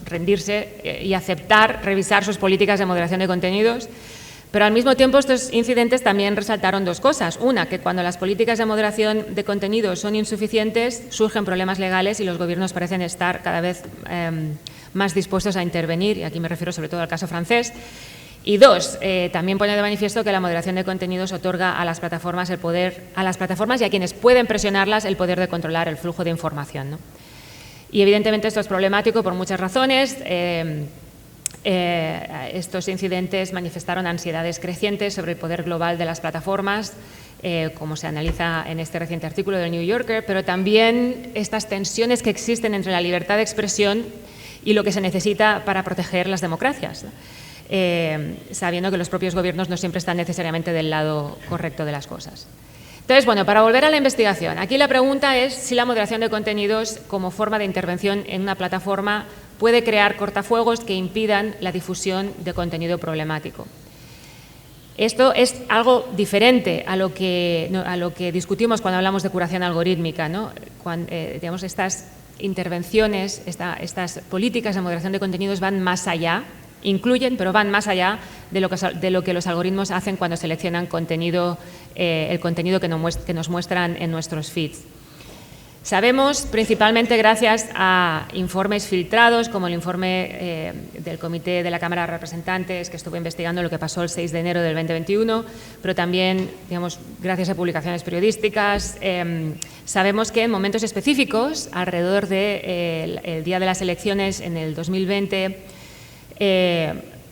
rendirse y aceptar revisar sus políticas de moderación de contenidos. Pero al mismo tiempo estos incidentes también resaltaron dos cosas. Una, que cuando las políticas de moderación de contenidos son insuficientes, surgen problemas legales y los gobiernos parecen estar cada vez más dispuestos a intervenir, y aquí me refiero sobre todo al caso francés. Y dos, también pone de manifiesto que la moderación de contenidos otorga a las plataformas el poder, a las plataformas y a quienes pueden presionarlas, el poder de controlar el flujo de información, ¿no? Y evidentemente esto es problemático por muchas razones. Estos incidentes manifestaron ansiedades crecientes sobre el poder global de las plataformas, como se analiza en este reciente artículo del New Yorker, pero también estas tensiones que existen entre la libertad de expresión y lo que se necesita para proteger las democracias, sabiendo que los propios gobiernos no siempre están necesariamente del lado correcto de las cosas. Entonces, bueno, para volver a la investigación, aquí la pregunta es si la moderación de contenidos como forma de intervención en una plataforma puede crear cortafuegos que impidan la difusión de contenido problemático. Esto es algo diferente a lo que discutimos cuando hablamos de curación algorítmica, ¿no? Digamos, estas intervenciones, estas políticas de moderación de contenidos van más allá, incluyen, pero van más allá de lo que los algoritmos hacen cuando seleccionan contenido, el contenido que nos muestran en nuestros feeds. Sabemos, principalmente gracias a informes filtrados, como el informe del Comité de la Cámara de Representantes, que estuvo investigando lo que pasó el 6 de enero del 2021, pero también, digamos, gracias a publicaciones periodísticas, sabemos que en momentos específicos, alrededor del día de las elecciones en el 2020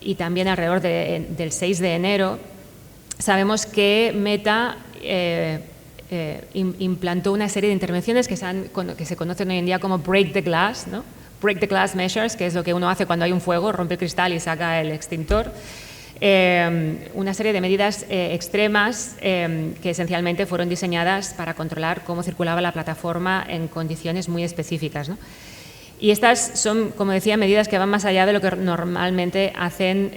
y también alrededor del 6 de enero, sabemos que Meta implantó una serie de intervenciones que se conocen hoy en día como break the glass, ¿no? Break the glass measures, que es lo que uno hace cuando hay un fuego, rompe el cristal y saca el extintor. Una serie de medidas extremas que esencialmente fueron diseñadas para controlar cómo circulaba la plataforma en condiciones muy específicas, ¿no? Y estas son, como decía, medidas que van más allá de lo que normalmente hacen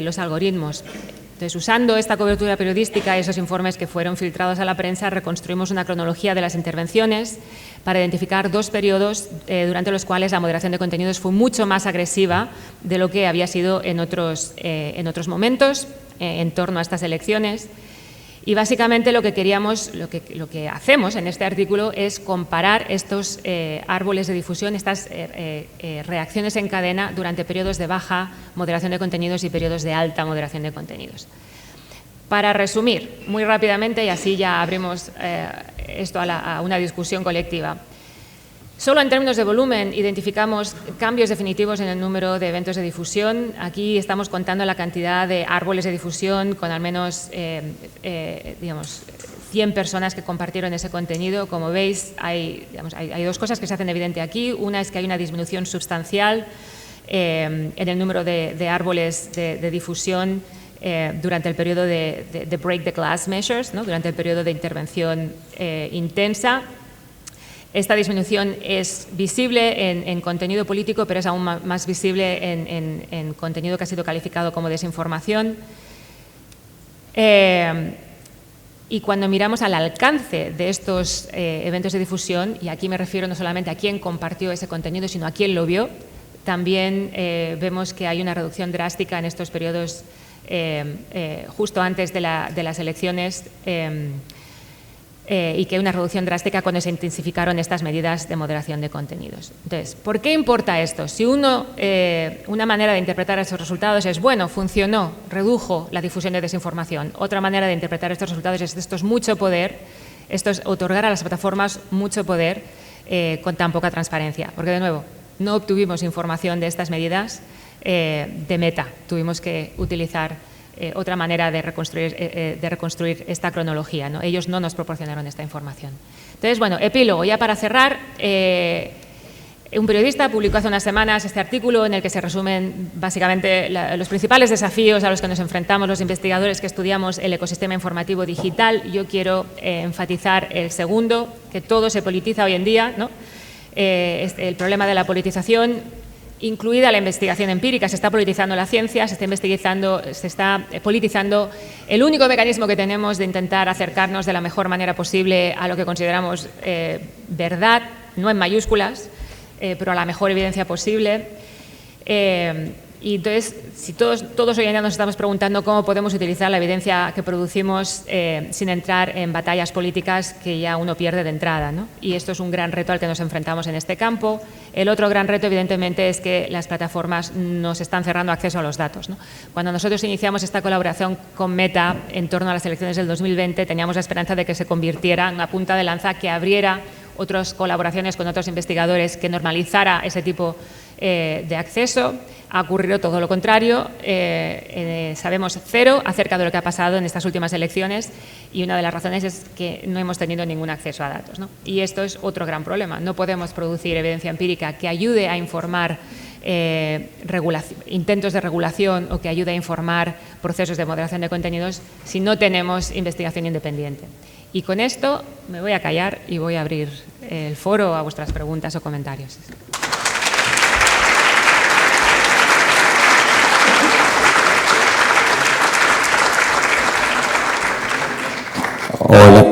los algoritmos. Entonces, usando esta cobertura periodística y esos informes que fueron filtrados a la prensa, reconstruimos una cronología de las intervenciones para identificar dos periodos durante los cuales la moderación de contenidos fue mucho más agresiva de lo que había sido en otros momentos en torno a estas elecciones. Y básicamente lo que hacemos en este artículo es comparar estos árboles de difusión, estas reacciones en cadena durante periodos de baja moderación de contenidos y periodos de alta moderación de contenidos. Para resumir muy rápidamente, y así ya abrimos esto a una discusión colectiva. Solo en términos de volumen identificamos cambios definitivos en el número de eventos de difusión. Aquí estamos contando la cantidad de árboles de difusión con al menos 100 personas que compartieron ese contenido. Como veis, hay dos cosas que se hacen evidente aquí. Una es que hay una disminución sustancial en el número de árboles de difusión durante el periodo de break the glass measures, ¿no? Durante el periodo de intervención intensa. Esta disminución es visible en contenido político, pero es aún más visible en contenido que ha sido calificado como desinformación. Y cuando miramos al alcance de estos eventos de difusión, y aquí me refiero no solamente a quién compartió ese contenido, sino a quién lo vio, también vemos que hay una reducción drástica en estos periodos justo antes de las elecciones, y que hay una reducción drástica cuando se intensificaron estas medidas de moderación de contenidos. Entonces, ¿por qué importa esto? Si una manera de interpretar esos resultados es, bueno, funcionó, redujo la difusión de desinformación. Otra manera de interpretar estos resultados es, esto es mucho poder, Esto es otorgar a las plataformas mucho poder con tan poca transparencia, porque de nuevo, no obtuvimos información de estas medidas de Meta, tuvimos que utilizar otra manera de reconstruir esta cronología, ¿no? Ellos no nos proporcionaron esta información. Entonces, bueno, epílogo, ya para cerrar, un periodista publicó hace unas semanas este artículo en el que se resumen básicamente los principales desafíos a los que nos enfrentamos los investigadores que estudiamos el ecosistema informativo digital. Yo quiero enfatizar el segundo, que todo se politiza hoy en día, ¿no? El problema de la politización, incluida la investigación empírica. Se está politizando la ciencia, se está politizando el único mecanismo que tenemos de intentar acercarnos de la mejor manera posible a lo que consideramos verdad, no en mayúsculas, pero a la mejor evidencia posible. Y entonces, si todos hoy en día nos estamos preguntando cómo podemos utilizar la evidencia que producimos sin entrar en batallas políticas que ya uno pierde de entrada, ¿no? Y esto es un gran reto al que nos enfrentamos en este campo. El otro gran reto, evidentemente, es que las plataformas nos están cerrando acceso a los datos, ¿no? Cuando nosotros iniciamos esta colaboración con Meta en torno a las elecciones del 2020, teníamos la esperanza de que se convirtiera en una punta de lanza que abriera otras colaboraciones con otros investigadores, que normalizara ese tipo de acceso. Ha ocurrido todo lo contrario. Sabemos cero acerca de lo que ha pasado en estas últimas elecciones y una de las razones es que no hemos tenido ningún acceso a datos, ¿no? Y esto es otro gran problema. No podemos producir evidencia empírica que ayude a informar intentos de regulación o que ayude a informar procesos de moderación de contenidos si no tenemos investigación independiente. Y con esto me voy a callar y voy a abrir el foro a vuestras preguntas o comentarios. Hola.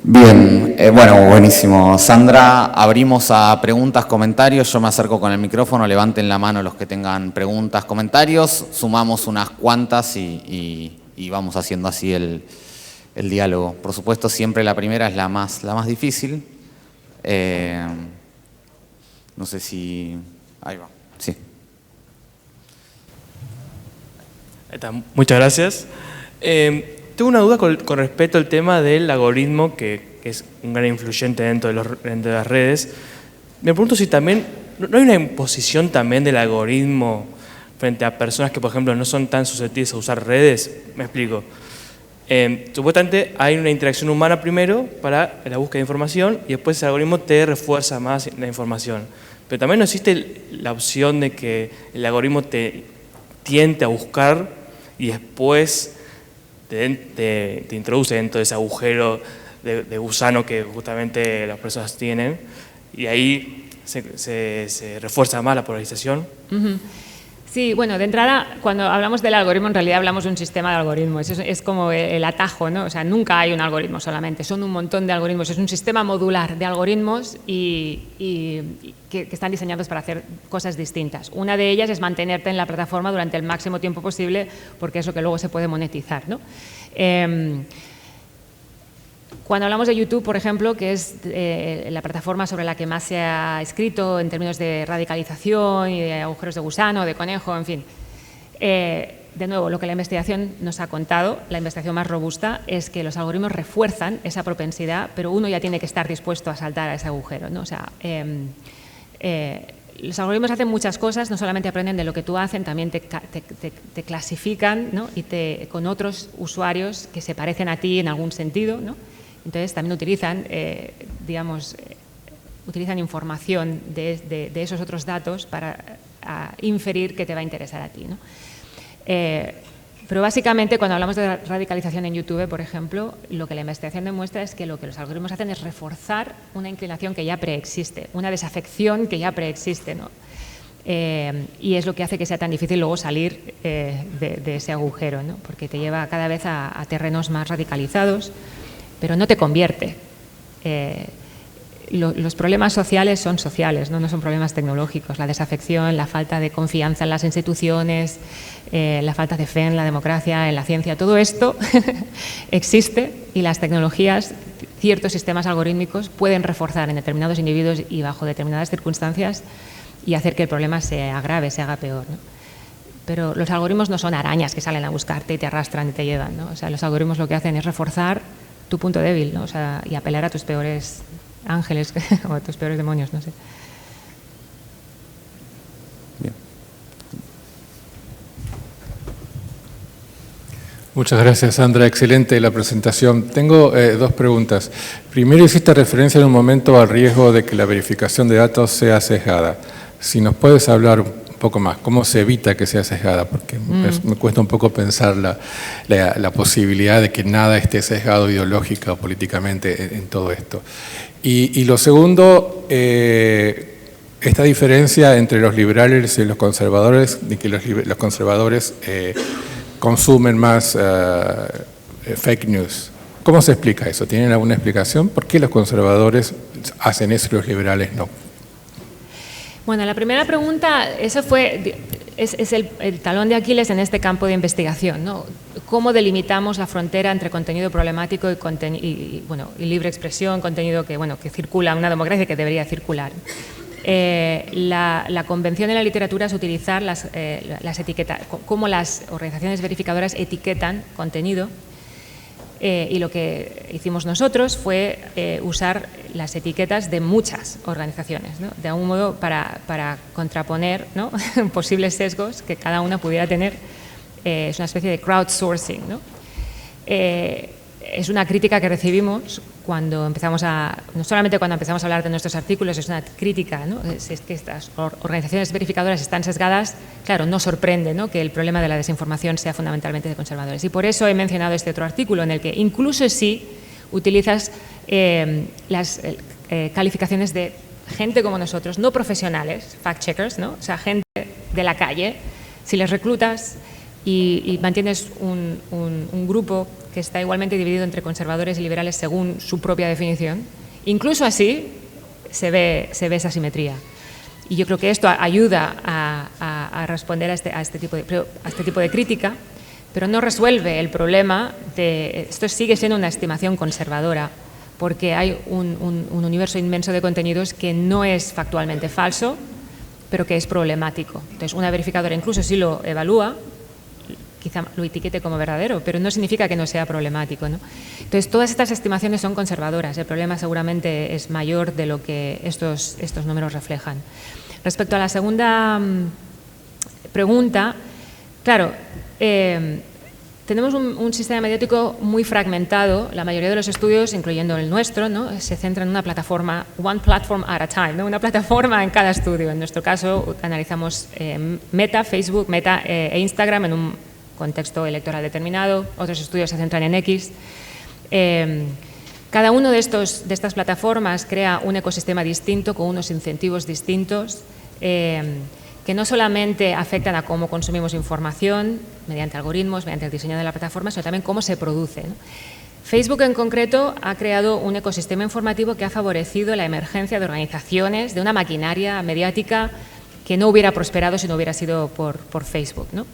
Bien, bueno, buenísimo. Sandra, abrimos a preguntas, comentarios. Yo me acerco con el micrófono, levanten la mano los que tengan preguntas, comentarios. Sumamos unas cuantas y vamos haciendo así el diálogo. Por supuesto, siempre la primera es la más difícil. No sé si... Ahí va, sí. Ahí está. Muchas gracias. Tengo una duda con respecto al tema del algoritmo, que es un gran influyente dentro de las redes. Me pregunto si también, ¿no hay una imposición también del algoritmo frente a personas que, por ejemplo, no son tan susceptibles a usar redes? Me explico. Supuestamente hay una interacción humana primero para la búsqueda de información y después el algoritmo te refuerza más la información. Pero también no existe la opción de que el algoritmo te tiente a buscar y después te introduce dentro de ese agujero de gusano que justamente las personas tienen y ahí se refuerza más la polarización. Uh-huh. Sí, bueno, de entrada, cuando hablamos del algoritmo, en realidad hablamos de un sistema de algoritmos. Es como el atajo, ¿no? O sea, nunca hay un algoritmo solamente, son un montón de algoritmos. Es un sistema modular de algoritmos y que están diseñados para hacer cosas distintas. Una de ellas es mantenerte en la plataforma durante el máximo tiempo posible, porque es lo que luego se puede monetizar, ¿no? Cuando hablamos de YouTube, por ejemplo, que es la plataforma sobre la que más se ha escrito en términos de radicalización y de agujeros de gusano, de conejo, en fin. De nuevo, lo que la investigación nos ha contado, la investigación más robusta, es que los algoritmos refuerzan esa propensidad, pero uno ya tiene que estar dispuesto a saltar a ese agujero, ¿no? O sea, los algoritmos hacen muchas cosas, no solamente aprenden de lo que tú haces, también te clasifican, ¿no? Y con otros usuarios que se parecen a ti en algún sentido, ¿no? Entonces también utilizan, utilizan información de esos otros datos para inferir que te va a interesar a ti, ¿no? Pero básicamente cuando hablamos de radicalización en YouTube, por ejemplo, lo que la investigación demuestra es que lo que los algoritmos hacen es reforzar una inclinación que ya preexiste, una desafección que ya preexiste, ¿no? Y es lo que hace que sea tan difícil luego salir de ese agujero, ¿no? Porque te lleva cada vez a terrenos más radicalizados, pero no te convierte. Los problemas sociales son sociales, no son problemas tecnológicos. La desafección, la falta de confianza en las instituciones, la falta de fe en la democracia, en la ciencia, todo esto existe y las tecnologías, ciertos sistemas algorítmicos pueden reforzar en determinados individuos y bajo determinadas circunstancias y hacer que el problema se agrave, se haga peor, ¿no? Pero los algoritmos no son arañas que salen a buscarte y te arrastran y te llevan, ¿no? O sea, los algoritmos lo que hacen es reforzar tu punto débil, ¿no? O sea, y apelar a tus peores ángeles o a tus peores demonios, no sé. Bien. Muchas gracias, Sandra. Excelente la presentación. Tengo dos preguntas. Primero, hiciste referencia en un momento al riesgo de que la verificación de datos sea sesgada. Si nos puedes hablar un poco más, ¿cómo se evita que sea sesgada? Porque me cuesta un poco pensar la posibilidad de que nada esté sesgado ideológica o políticamente en todo esto. Y lo segundo, esta diferencia entre los liberales y los conservadores, de que los conservadores consumen más fake news. ¿Cómo se explica eso? ¿Tienen alguna explicación? ¿Por qué los conservadores hacen eso y los liberales no? Bueno, la primera pregunta, es el talón de Aquiles en este campo de investigación, ¿no? ¿Cómo delimitamos la frontera entre contenido problemático y libre expresión, contenido que circula en una democracia que debería circular? La convención en la literatura es utilizar las etiquetas, cómo las organizaciones verificadoras etiquetan contenido, y lo que hicimos nosotros fue usar las etiquetas de muchas organizaciones, ¿no? De algún modo para contraponer, ¿no? posibles sesgos que cada una pudiera tener. Es una especie de crowdsourcing, ¿no? Es una crítica que recibimos cuando empezamos no solamente cuando empezamos a hablar de nuestros artículos, es una crítica, ¿no? Es que estas organizaciones verificadoras están sesgadas. Claro, no sorprende, ¿no?, que el problema de la desinformación sea fundamentalmente de conservadores. Y por eso he mencionado este otro artículo en el que incluso si utilizas las calificaciones de gente como nosotros, no profesionales, fact-checkers, ¿no? O sea, gente de la calle, si les reclutas y mantienes un grupo que está igualmente dividido entre conservadores y liberales según su propia definición, incluso así se ve esa simetría. Y yo creo que esto ayuda a responder a este tipo de crítica, pero no resuelve el problema esto sigue siendo una estimación conservadora, porque hay un universo inmenso de contenidos que no es factualmente falso, pero que es problemático. Entonces, una verificadora, incluso si lo evalúa, quizá lo etiquete como verdadero, pero no significa que no sea problemático, ¿no? Entonces, todas estas estimaciones son conservadoras. El problema seguramente es mayor de lo que estos números reflejan. Respecto a la segunda pregunta, claro, tenemos un sistema mediático muy fragmentado. La mayoría de los estudios, incluyendo el nuestro, ¿no?, se centran en una plataforma, one platform at a time, ¿no?, una plataforma en cada estudio. En nuestro caso, analizamos Meta, Facebook, Meta e Instagram en un contexto electoral determinado. Otros estudios se centran en X. Cada uno de estas plataformas crea un ecosistema distinto con unos incentivos distintos que no solamente afectan a cómo consumimos información mediante algoritmos, mediante el diseño de la plataforma, sino también cómo se produce, ¿no? Facebook en concreto ha creado un ecosistema informativo que ha favorecido la emergencia de organizaciones, de una maquinaria mediática que no hubiera prosperado si no hubiera sido por Facebook, ¿no?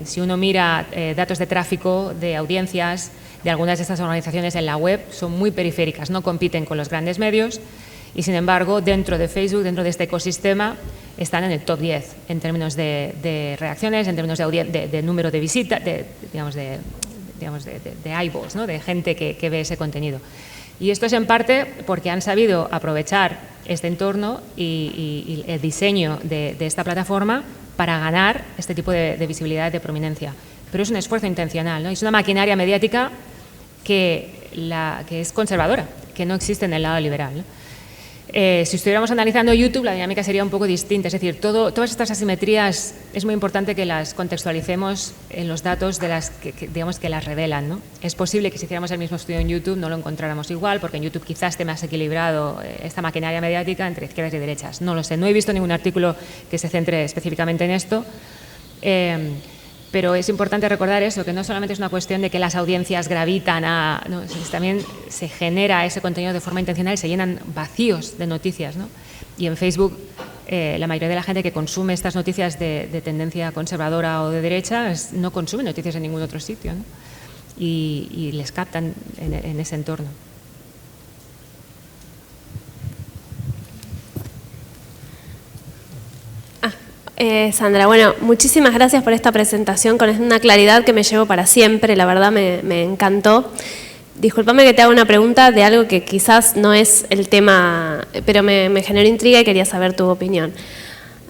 Si uno mira datos de tráfico, de audiencias de algunas de estas organizaciones en la web, son muy periféricas, no compiten con los grandes medios y, sin embargo, dentro de Facebook, dentro de este ecosistema, están en el top 10 en términos de reacciones, en términos de número de visitas, de eyeballs, ¿no?, de gente que ve ese contenido. Y esto es en parte porque han sabido aprovechar este entorno y el diseño de esta plataforma para ganar este tipo de visibilidad, de prominencia. Pero es un esfuerzo intencional, ¿no? Es una maquinaria mediática que es conservadora, que no existe en el lado liberal, ¿no? Si estuviéramos analizando YouTube, la dinámica sería un poco distinta. Es decir, todas estas asimetrías es muy importante que las contextualicemos en los datos de las digamos, que las revelan, ¿no? Es posible que si hiciéramos el mismo estudio en YouTube no lo encontráramos igual, porque en YouTube quizás esté más equilibrado esta maquinaria mediática entre izquierdas y derechas. No lo sé, no he visto ningún artículo que se centre específicamente en esto. Pero es importante recordar eso, que no solamente es una cuestión de que las audiencias gravitan no, también se genera ese contenido de forma intencional y se llenan vacíos de noticias, ¿no? Y en Facebook, la mayoría de la gente que consume estas noticias de tendencia conservadora o de derecha no consume noticias en ningún otro sitio, ¿no? Y les captan en ese entorno. Sandra, bueno, muchísimas gracias por esta presentación con una claridad que me llevo para siempre, la verdad me encantó. discúlpame que te haga una pregunta de algo que quizás no es el tema, pero me generó intriga y quería saber tu opinión.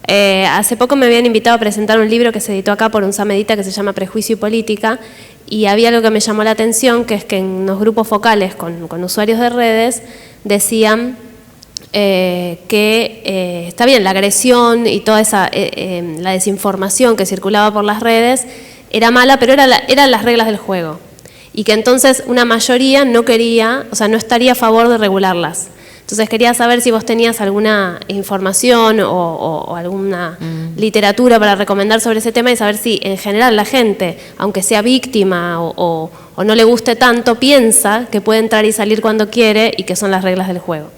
Hace poco me habían invitado a presentar un libro que se editó acá por un Samedita que se llama Prejuicio y Política, y había algo que me llamó la atención, que es que en los grupos focales con usuarios de redes decían que está bien, la agresión y toda esa la desinformación que circulaba por las redes era mala, pero eran las reglas del juego, y que entonces una mayoría no quería, o sea, no estaría a favor de regularlas. Entonces quería saber si vos tenías alguna información o alguna literatura para recomendar sobre ese tema, y saber si en general la gente, aunque sea víctima o no le guste tanto, piensa que puede entrar y salir cuando quiere y que son las reglas del juego.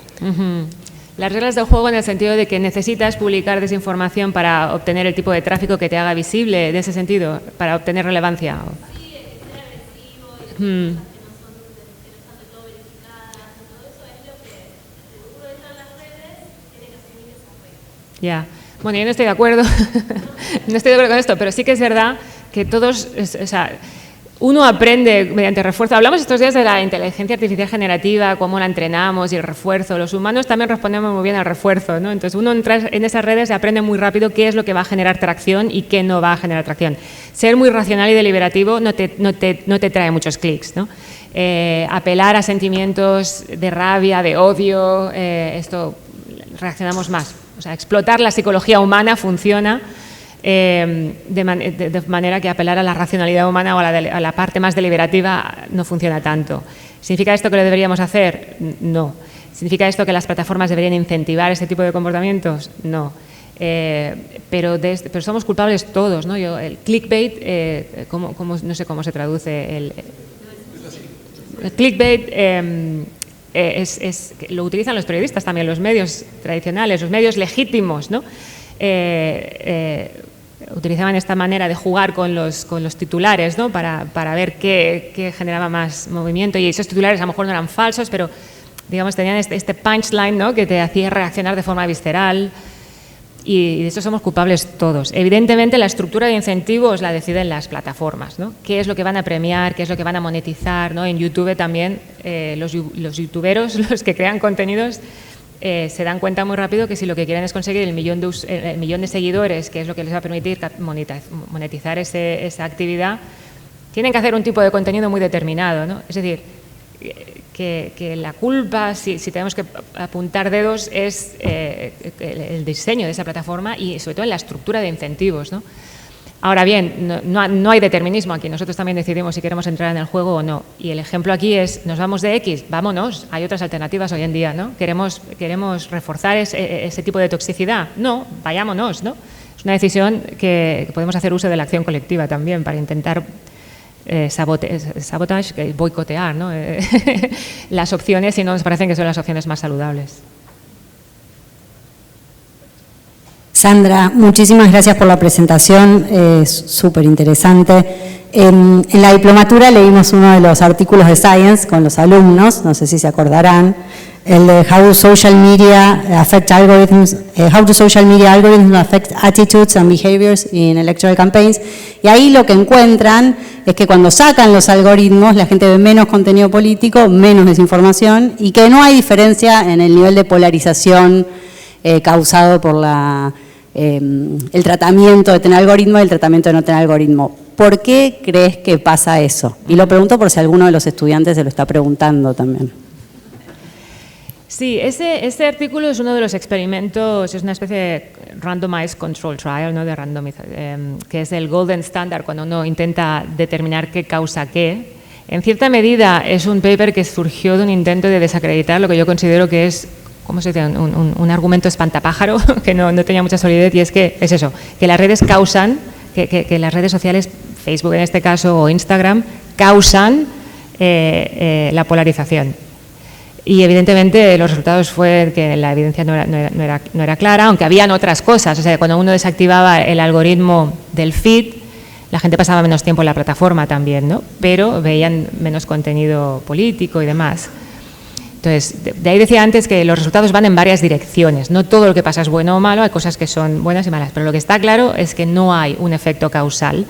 Las reglas del juego en el sentido de que necesitas publicar desinformación para obtener el tipo de tráfico que te haga visible, en ese sentido, para obtener relevancia. Sí, que sea agresivo y que no están de todo verificadas, todo eso es lo que uno entra en las redes tiene que asumir esas reglas. Ya. Bueno, yo no estoy de acuerdo, no estoy de acuerdo con esto, pero sí que es verdad que todos, o sea, uno aprende mediante refuerzo. Hablamos estos días de la inteligencia artificial generativa, cómo la entrenamos y el refuerzo. Los humanos también respondemos muy bien al refuerzo, ¿no? Entonces uno entra en esas redes y aprende muy rápido qué es lo que va a generar tracción y qué no va a generar tracción. Ser muy racional y deliberativo no te trae muchos clics, ¿no? Apelar a sentimientos de rabia, de odio, esto reaccionamos más. O sea, explotar la psicología humana funciona de manera que apelar a la racionalidad humana o a la parte más deliberativa no funciona tanto. ¿Significa esto que lo deberíamos hacer? No. ¿Significa esto que las plataformas deberían incentivar este tipo de comportamientos? No. Pero somos culpables todos, ¿no? El clickbait, no sé cómo se traduce. El clickbait lo utilizan los periodistas también, los medios tradicionales, los medios legítimos, ¿no? Utilizaban esta manera de jugar con los titulares, ¿no? para ver qué generaba más movimiento, y esos titulares a lo mejor no eran falsos, pero digamos tenían este punchline, ¿no? Que te hacía reaccionar de forma visceral, y de eso somos culpables todos. Evidentemente la estructura de incentivos la deciden las plataformas, ¿no? Qué es lo que van a premiar, qué es lo que van a monetizar, ¿no? En YouTube también los youtuberos, los que crean contenidos, se dan cuenta muy rápido que si lo que quieren es conseguir el millón de seguidores, que es lo que les va a permitir monetizar esa actividad, tienen que hacer un tipo de contenido muy determinado, ¿no? Es decir, que la culpa, si tenemos que apuntar dedos, es el diseño de esa plataforma y sobre todo en la estructura de incentivos, ¿no? Ahora bien, no hay determinismo aquí, nosotros también decidimos si queremos entrar en el juego o no. Y el ejemplo aquí es, ¿nos vamos de X? Vámonos, hay otras alternativas hoy en día, ¿no? ¿Queremos reforzar ese tipo de toxicidad? No, vayámonos, ¿no? Es una decisión que podemos hacer uso de la acción colectiva también para intentar sabotage, boicotear, ¿no? Las opciones, si no nos parecen que son las opciones más saludables. Sandra, muchísimas gracias por la presentación, es súper interesante. En la diplomatura leímos uno de los artículos de Science con los alumnos, no sé si se acordarán, el de How Social Media Affect Algorithms, How do Social Media Algorithms Affect Attitudes and Behaviors in Electoral Campaigns, y ahí lo que encuentran es que cuando sacan los algoritmos la gente ve menos contenido político, menos desinformación, y que no hay diferencia en el nivel de polarización causado por el tratamiento de tener algoritmo y el tratamiento de no tener algoritmo. ¿Por qué crees que pasa eso? Y lo pregunto por si alguno de los estudiantes se lo está preguntando también. Sí, ese artículo es uno de los experimentos, es una especie de randomized control trial, ¿no? Que es el golden standard cuando uno intenta determinar qué causa qué. En cierta medida es un paper que surgió de un intento de desacreditar lo que yo considero que es, ¿cómo se dice? Un argumento espantapájaro que no tenía mucha solidez, y es que es eso, que las redes causan, que las redes sociales, Facebook en este caso o Instagram, causan la polarización. Y evidentemente los resultados fue que la evidencia no era clara, aunque habían otras cosas. O sea, cuando uno desactivaba el algoritmo del feed, la gente pasaba menos tiempo en la plataforma también, ¿no? Pero veían menos contenido político y demás. Entonces, de ahí decía antes que los resultados van en varias direcciones. No todo lo que pasa es bueno o malo, hay cosas que son buenas y malas. Pero lo que está claro es que no hay un efecto causal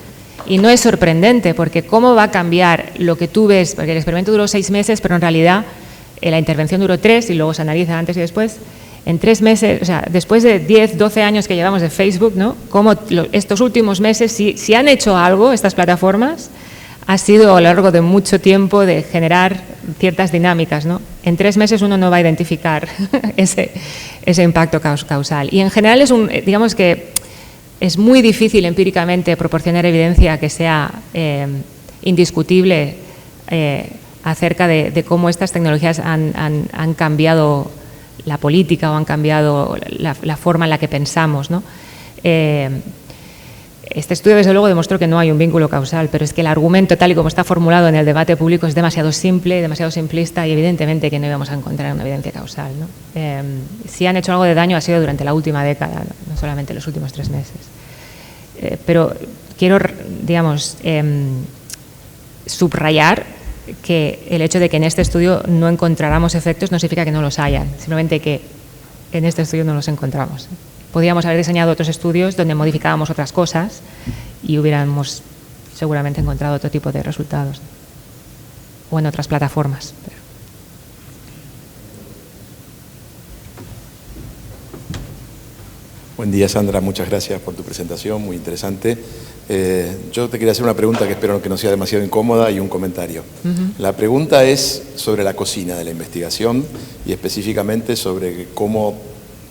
Y no es sorprendente, porque ¿cómo va a cambiar lo que tú ves? Porque el experimento duró 6 meses, pero en realidad la intervención duró 3 y luego se analiza antes y después. En 3 meses, o sea, después de 10, 12 años que llevamos de Facebook, ¿no? Cómo estos últimos meses, si han hecho algo estas plataformas, ha sido a lo largo de mucho tiempo de generar ciertas dinámicas, ¿no? En 3 meses uno no va a identificar ese impacto causal. Y en general digamos que es muy difícil empíricamente proporcionar evidencia que sea indiscutible acerca de cómo estas tecnologías han cambiado la política o han cambiado la forma en la que pensamos, ¿no? Este estudio, desde luego, demostró que no hay un vínculo causal, pero es que el argumento, tal y como está formulado en el debate público, es demasiado simple, demasiado simplista y evidentemente que no íbamos a encontrar una evidencia causal, ¿no? Si han hecho algo de daño ha sido durante la última década, no solamente los últimos 3 meses. Pero quiero, digamos, subrayar que el hecho de que en este estudio no encontráramos efectos no significa que no los hayan, simplemente que en este estudio no los encontramos. Podríamos haber diseñado otros estudios donde modificábamos otras cosas y hubiéramos seguramente encontrado otro tipo de resultados. O en otras plataformas. Buen día, Sandra. Muchas gracias por tu presentación, muy interesante. Yo te quería hacer una pregunta que espero que no sea demasiado incómoda y un comentario. La pregunta es sobre la cocina de la investigación y específicamente sobre cómo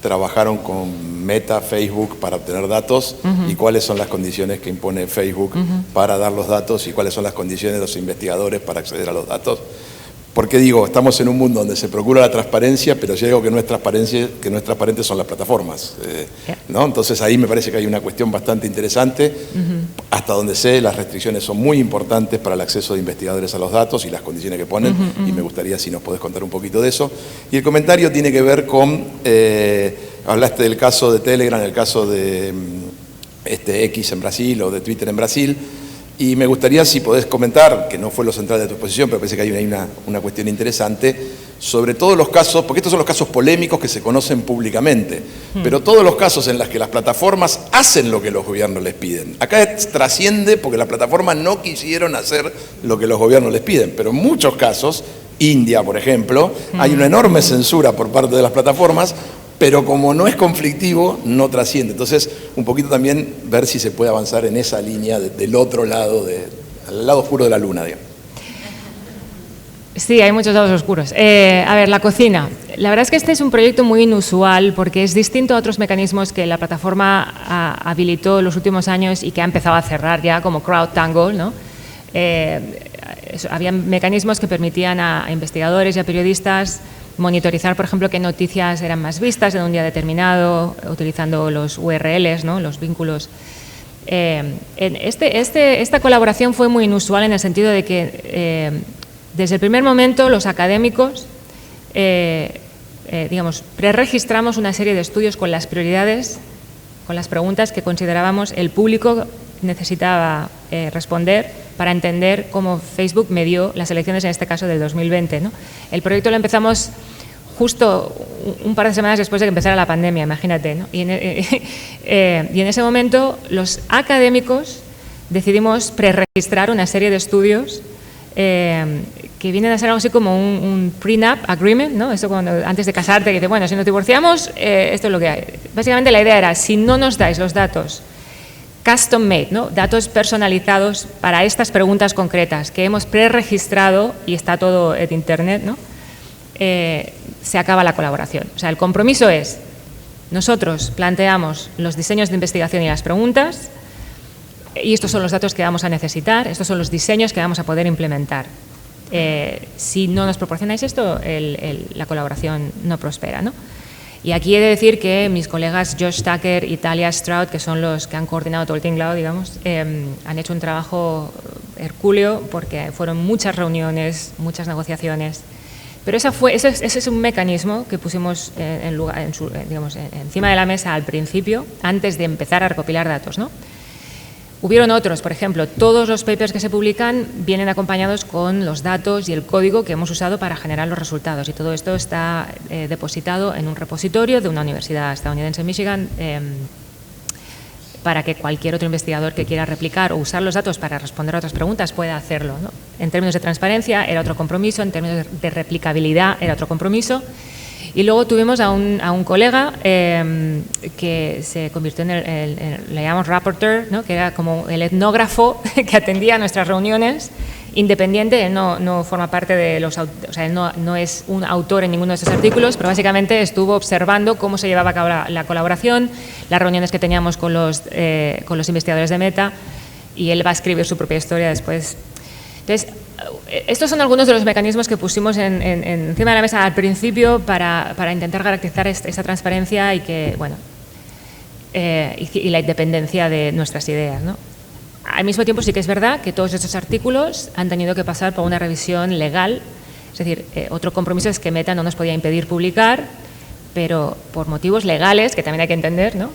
trabajaron con Meta, Facebook para obtener datos y cuáles son las condiciones que impone Facebook para dar los datos y cuáles son las condiciones de los investigadores para acceder a los datos. Porque digo, estamos en un mundo donde se procura la transparencia, pero si hay algo que no es transparente son las plataformas, ¿no? Entonces ahí me parece que hay una cuestión bastante interesante. Hasta donde sé, las restricciones son muy importantes para el acceso de investigadores a los datos y las condiciones que ponen, y me gustaría si nos podés contar un poquito de eso. Y el comentario tiene que ver con, hablaste del caso de Telegram, el caso de X en Brasil o de Twitter en Brasil. Y me gustaría si podés comentar, que no fue lo central de tu exposición, pero parece que hay una cuestión interesante, sobre todos los casos, porque estos son los casos polémicos que se conocen públicamente, pero todos los casos en los que las plataformas hacen lo que los gobiernos les piden. Acá trasciende porque las plataformas no quisieron hacer lo que los gobiernos les piden, pero en muchos casos, India, por ejemplo, hay una enorme censura por parte de las plataformas, pero como no es conflictivo, no trasciende. Entonces, un poquito también ver si se puede avanzar en esa línea del otro lado, al lado oscuro de la luna, digamos. Sí, hay muchos lados oscuros. A ver, la cocina. La verdad es que este es un proyecto muy inusual porque es distinto a otros mecanismos que la plataforma habilitó en los últimos años y que ha empezado a cerrar ya, como CrowdTangle, ¿no? Había mecanismos que permitían a investigadores y a periodistas monitorizar, por ejemplo, qué noticias eran más vistas en un día determinado, utilizando los URLs, ¿no? Los vínculos. Esta colaboración fue muy inusual en el sentido de que desde el primer momento los académicos, digamos, preregistramos una serie de estudios con las prioridades, con las preguntas que considerábamos el público necesitaba responder para entender cómo Facebook medió las elecciones, en este caso del 2020, ¿no? El proyecto lo empezamos justo un par de semanas después de que empezara la pandemia, imagínate, ¿no? Y en ese momento los académicos decidimos preregistrar una serie de estudios que vienen a ser algo así como un prenup agreement, ¿no? Eso cuando antes de casarte, que dice, bueno, si nos divorciamos, esto es lo que hay. Básicamente la idea era, si no nos dais los datos custom made, ¿no? Datos personalizados para estas preguntas concretas que hemos preregistrado y está todo en internet, ¿no? Se acaba la colaboración. O sea, el compromiso es, nosotros planteamos los diseños de investigación y las preguntas y estos son los datos que vamos a necesitar, estos son los diseños que vamos a poder implementar. Si no nos proporcionáis esto, la colaboración no prospera, ¿no? Y aquí he de decir que mis colegas Josh Tucker y Talia Stroud, que son los que han coordinado todo el tinglado, digamos, han hecho un trabajo hercúleo porque fueron muchas reuniones, muchas negociaciones. Pero ese es un mecanismo que pusimos encima de la mesa al principio, antes de empezar a recopilar datos, ¿no? Hubieron otros, por ejemplo, todos los papers que se publican vienen acompañados con los datos y el código que hemos usado para generar los resultados y todo esto está depositado en un repositorio de una universidad estadounidense en Michigan para que cualquier otro investigador que quiera replicar o usar los datos para responder a otras preguntas pueda hacerlo, ¿no? En términos de transparencia era otro compromiso, en términos de replicabilidad era otro compromiso. Y luego tuvimos a un colega que se convirtió le llamamos rapporteur, ¿no? Que era como el etnógrafo que atendía a nuestras reuniones, independiente, no forma parte de los, o sea, no es un autor en ninguno de estos artículos, pero básicamente estuvo observando cómo se llevaba a cabo la colaboración, las reuniones que teníamos con los investigadores de Meta, y él va a escribir su propia historia después. Entonces, estos son algunos de los mecanismos que pusimos encima de la mesa al principio para intentar garantizar esta transparencia y que, bueno, y la independencia de nuestras ideas, ¿no? Al mismo tiempo sí que es verdad que todos estos artículos han tenido que pasar por una revisión legal, es decir, otro compromiso es que Meta no nos podía impedir publicar, pero por motivos legales, que también hay que entender, ¿no?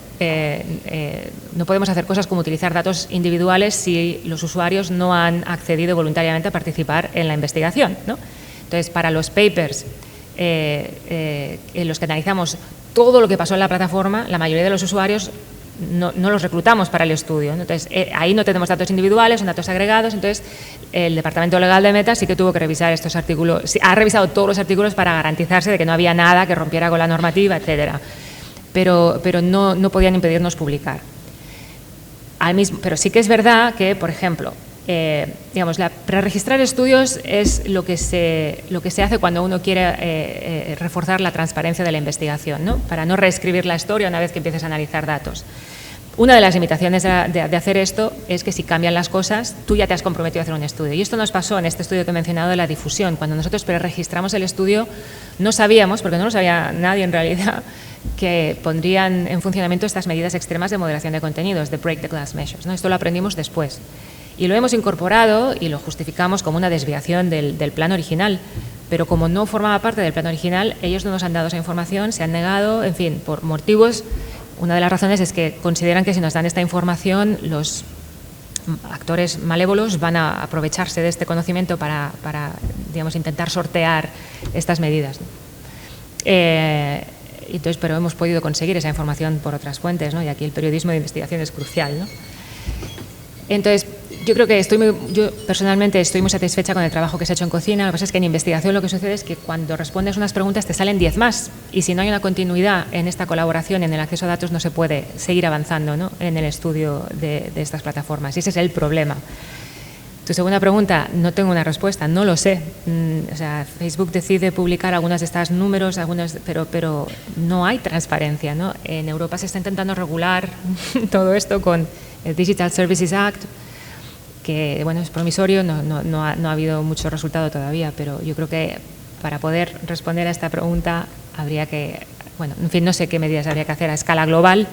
No podemos hacer cosas como utilizar datos individuales si los usuarios no han accedido voluntariamente a participar en la investigación, ¿no? Entonces, para los papers en los que analizamos todo lo que pasó en la plataforma, la mayoría de los usuarios no los reclutamos para el estudio, ¿no? Entonces, ahí no tenemos datos individuales, son datos agregados, entonces el Departamento Legal de Meta sí que tuvo que revisar estos artículos, ha revisado todos los artículos para garantizarse de que no había nada que rompiera con la normativa, etcétera. Pero no podían impedirnos publicar. Pero sí que es verdad que, por ejemplo, digamos, preregistrar estudios es lo que se hace cuando uno quiere reforzar la transparencia de la investigación, ¿no? Para no reescribir la historia una vez que empieces a analizar datos. Una de las limitaciones de hacer esto es que si cambian las cosas, tú ya te has comprometido a hacer un estudio. Y esto nos pasó en este estudio que he mencionado de la difusión. Cuando nosotros preregistramos el estudio, no sabíamos, porque no lo sabía nadie en realidad, que pondrían en funcionamiento estas medidas extremas de moderación de contenidos, de break the glass measures, ¿no? Esto lo aprendimos después. Y lo hemos incorporado y lo justificamos como una desviación del plan original. Pero como no formaba parte del plan original, ellos no nos han dado esa información, se han negado, en fin, por motivos. Una de las razones es que consideran que si nos dan esta información, los actores malévolos van a aprovecharse de este conocimiento para digamos, intentar sortear estas medidas, ¿no? Entonces, pero hemos podido conseguir esa información por otras fuentes, ¿no? Y aquí el periodismo de investigación es crucial, ¿no? Entonces, yo creo que yo personalmente estoy muy satisfecha con el trabajo que se ha hecho en Cocina. Lo que pasa es que en investigación lo que sucede es que cuando respondes unas preguntas te salen 10 más, y si no hay una continuidad en esta colaboración, en el acceso a datos, no se puede seguir avanzando, ¿no? En el estudio de estas plataformas, y ese es el problema. Tu segunda pregunta, no tengo una respuesta, no lo sé. O sea, Facebook decide publicar algunos de estos números, pero no hay transparencia, ¿no? En Europa se está intentando regular todo esto con el Digital Services Act, que bueno, es promisorio, no ha habido mucho resultado todavía, pero yo creo que para poder responder a esta pregunta habría que, bueno, en fin, no sé qué medidas habría que hacer a escala global,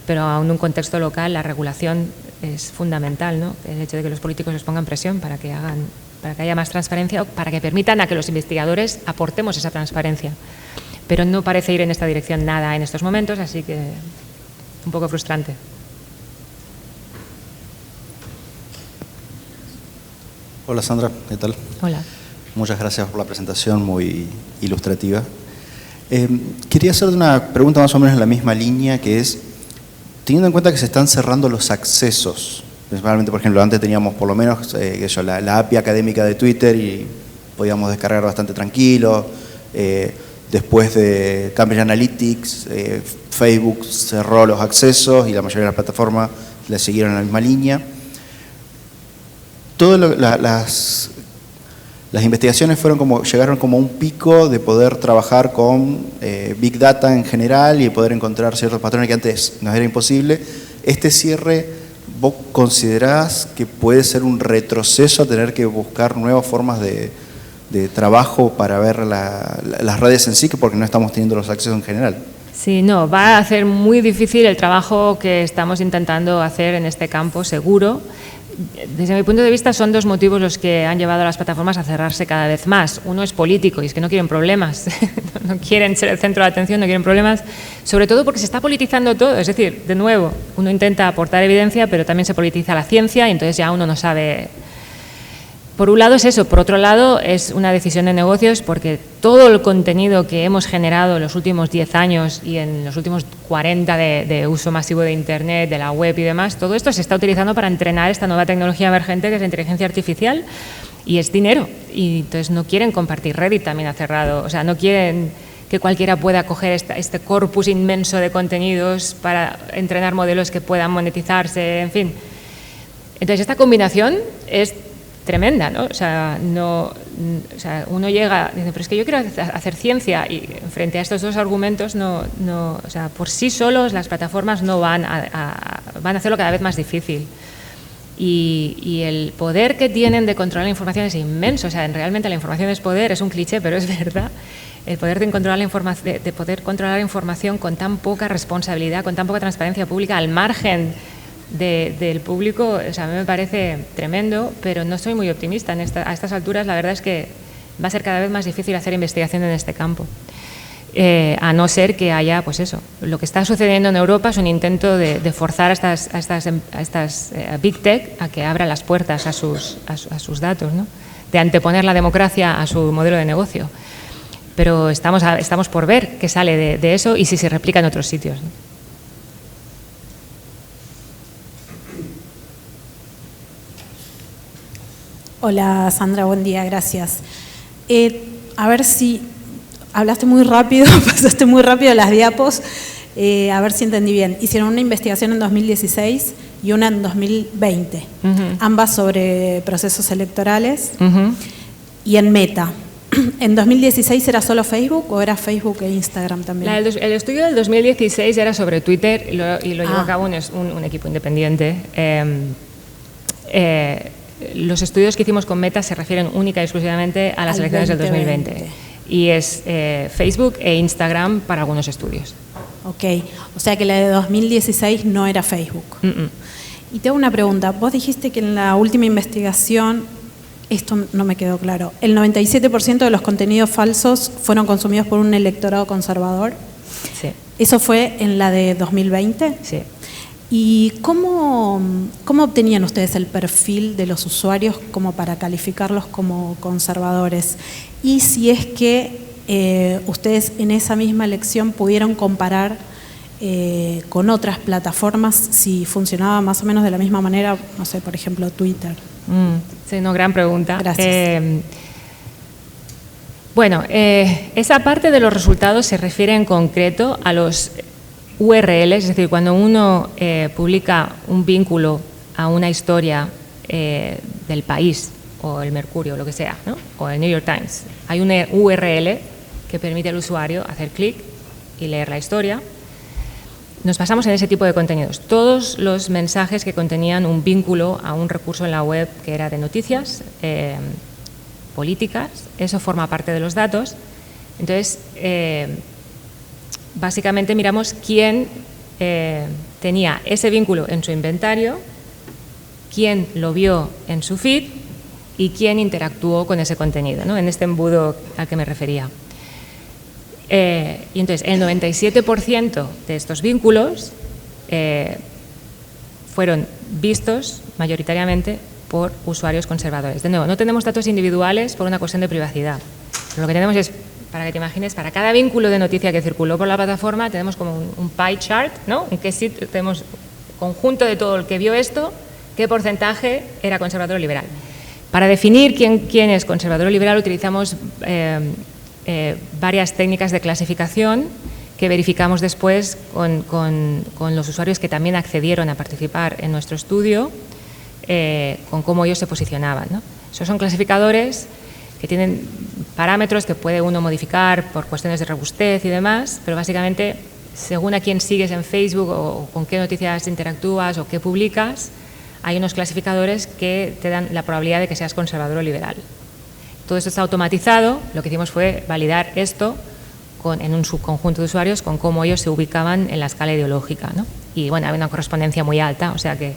pero aún en un contexto local la regulación es fundamental, ¿no? El hecho de que los políticos les pongan presión para que haya más transparencia, o para que permitan a que los investigadores aportemos esa transparencia. Pero no parece ir en esta dirección nada en estos momentos, así que un poco frustrante. Hola Sandra, ¿qué tal? Hola. Muchas gracias por la presentación, muy ilustrativa. Quería hacer una pregunta más o menos en la misma línea, que es, teniendo en cuenta que se están cerrando los accesos, principalmente, por ejemplo, antes teníamos por lo menos la API académica de Twitter y podíamos descargar bastante tranquilo. Después de Cambridge Analytics, Facebook cerró los accesos y la mayoría de las plataformas le siguieron la misma línea. Todas las investigaciones llegaron como a un pico de poder trabajar con Big Data en general y poder encontrar ciertos patrones que antes nos era imposible. Este cierre, ¿vos considerás que puede ser un retroceso a tener que buscar nuevas formas de trabajo para ver las redes en sí, porque no estamos teniendo los accesos en general? Sí, no, va a hacer muy difícil el trabajo que estamos intentando hacer en este campo, seguro. Desde mi punto de vista son dos motivos los que han llevado a las plataformas a cerrarse cada vez más. Uno es político, y es que no quieren problemas, no quieren ser el centro de atención, no quieren problemas, sobre todo porque se está politizando todo. Es decir, de nuevo, uno intenta aportar evidencia, pero también se politiza la ciencia y entonces ya uno no sabe. Por un lado es eso, por otro lado es una decisión de negocios porque todo el contenido que hemos generado en los últimos 10 años y en los últimos 40 de uso masivo de Internet, de la web y demás, todo esto se está utilizando para entrenar esta nueva tecnología emergente que es la inteligencia artificial y es dinero. Y entonces no quieren compartir. Reddit también ha cerrado, o sea, no quieren que cualquiera pueda coger este corpus inmenso de contenidos para entrenar modelos que puedan monetizarse, en fin. Entonces esta combinación es tremenda, ¿no? O sea, uno llega, dice, pero es que yo quiero hacer ciencia y frente a estos dos argumentos, o sea, por sí solos las plataformas no van a hacerlo cada vez más difícil. Y el poder que tienen de controlar la información es inmenso, o sea, realmente la información es poder, es un cliché, pero es verdad. El poder de controlar la información con tan poca responsabilidad, con tan poca transparencia pública, al margen del público, o sea, a mí me parece tremendo, pero no soy muy optimista. A estas alturas la verdad es que va a ser cada vez más difícil hacer investigación en este campo, a no ser que haya, pues eso, lo que está sucediendo en Europa es un intento de forzar a estas Big Tech a que abran las puertas a sus datos, ¿no? De anteponer la democracia a su modelo de negocio. Pero estamos por ver qué sale de eso y si se replica en otros sitios, ¿no? Hola Sandra, buen día, gracias. A ver si hablaste muy rápido, pasaste muy rápido las diapos, a ver si entendí bien. Hicieron una investigación en 2016 y una en 2020, ambas sobre procesos electorales y en Meta. ¿En 2016 era solo Facebook o era Facebook e Instagram también? El estudio del 2016 era sobre Twitter y lo llevó a cabo un equipo independiente. Los estudios que hicimos con Meta se refieren única y exclusivamente a las elecciones del 2020 y es Facebook e Instagram para algunos estudios. Ok, o sea que la de 2016 no era Facebook. Y tengo una pregunta, vos dijiste que en la última investigación, esto no me quedó claro, el 97% de los contenidos falsos fueron consumidos por un electorado conservador. Sí. ¿Eso fue en la de 2020? Sí. ¿Y cómo obtenían ustedes el perfil de los usuarios como para calificarlos como conservadores? Y si es que ustedes en esa misma elección pudieron comparar con otras plataformas si funcionaba más o menos de la misma manera, no sé, por ejemplo, Twitter. Sí, no, gran pregunta. Gracias. Bueno, esa parte de los resultados se refiere en concreto a los URLs, es decir, cuando uno publica un vínculo a una historia del País o el Mercurio, lo que sea, ¿no? O el New York Times, hay una URL que permite al usuario hacer clic y leer la historia. Nos basamos en ese tipo de contenidos. Todos los mensajes que contenían un vínculo a un recurso en la web que era de noticias, políticas, eso forma parte de los datos. Entonces, básicamente miramos quién tenía ese vínculo en su inventario, quién lo vio en su feed y quién interactuó con ese contenido, ¿no? En este embudo al que me refería. Y entonces el 97% de estos vínculos fueron vistos mayoritariamente por usuarios conservadores. De nuevo, no tenemos datos individuales por una cuestión de privacidad. Pero lo que tenemos es, para que te imagines, para cada vínculo de noticia que circuló por la plataforma tenemos como un pie chart, ¿no? En que sí tenemos conjunto de todo el que vio esto, qué porcentaje era conservador o liberal. Para definir quién es conservador o liberal utilizamos varias técnicas de clasificación que verificamos después con los usuarios que también accedieron a participar en nuestro estudio, con cómo ellos se posicionaban, ¿no? Esos son clasificadores que tienen parámetros que puede uno modificar por cuestiones de robustez y demás, pero básicamente, según a quién sigues en Facebook o con qué noticias interactúas o qué publicas, hay unos clasificadores que te dan la probabilidad de que seas conservador o liberal. Todo esto está automatizado, lo que hicimos fue validar esto en un subconjunto de usuarios con cómo ellos se ubicaban en la escala ideológica, ¿no? Y bueno, había una correspondencia muy alta, o sea que...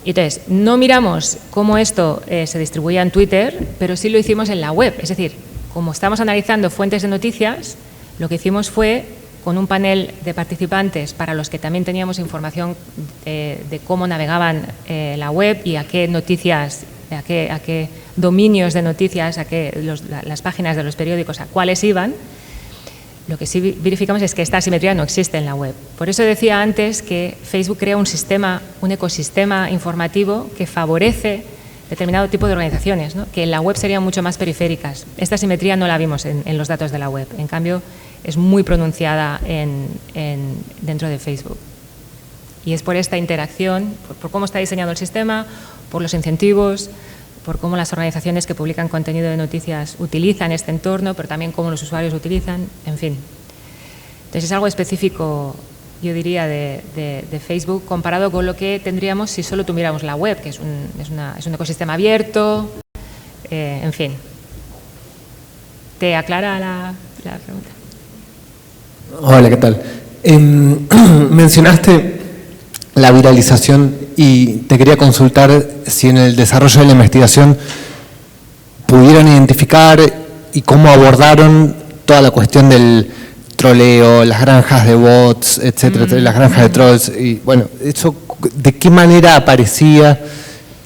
entonces, no miramos cómo esto se distribuía en Twitter, pero sí lo hicimos en la web. Es decir, como estamos analizando fuentes de noticias, lo que hicimos fue con un panel de participantes para los que también teníamos información de cómo navegaban la web y a qué noticias, a qué dominios de noticias, las páginas de los periódicos, a cuáles iban. Lo que sí verificamos es que esta asimetría no existe en la web. Por eso decía antes que Facebook crea un ecosistema informativo que favorece determinado tipo de organizaciones, ¿no? Que en la web serían mucho más periféricas. Esta asimetría no la vimos en los datos de la web. En cambio, es muy pronunciada dentro de Facebook. Y es por esta interacción, por cómo está diseñado el sistema, por los incentivos, por cómo las organizaciones que publican contenido de noticias utilizan este entorno, pero también cómo los usuarios utilizan, en fin. Entonces es algo específico, yo diría, de Facebook comparado con lo que tendríamos si solo tuviéramos la web, que es un ecosistema abierto, en fin. ¿Te aclara la pregunta? Hola, ¿qué tal? Mencionaste la viralización y te quería consultar si en el desarrollo de la investigación pudieron identificar y cómo abordaron toda la cuestión del troleo, las granjas de bots, etcétera, las granjas de trolls, y bueno, eso de qué manera aparecía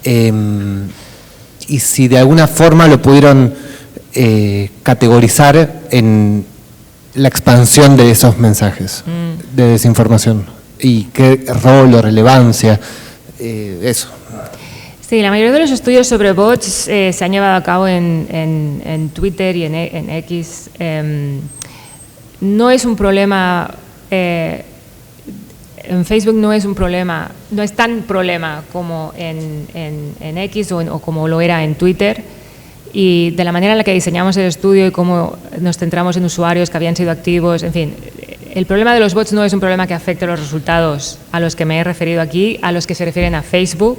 y si de alguna forma lo pudieron categorizar en la expansión de esos mensajes de desinformación y qué rol o relevancia, eso. Sí, la mayoría de los estudios sobre bots se han llevado a cabo en Twitter y en X. No es un problema, en Facebook no es un problema, no es tan problema como en X o como lo era en Twitter. Y de la manera en la que diseñamos el estudio y cómo nos centramos en usuarios que habían sido activos, en fin, el problema de los bots no es un problema que afecte los resultados a los que me he referido aquí, a los que se refieren a Facebook,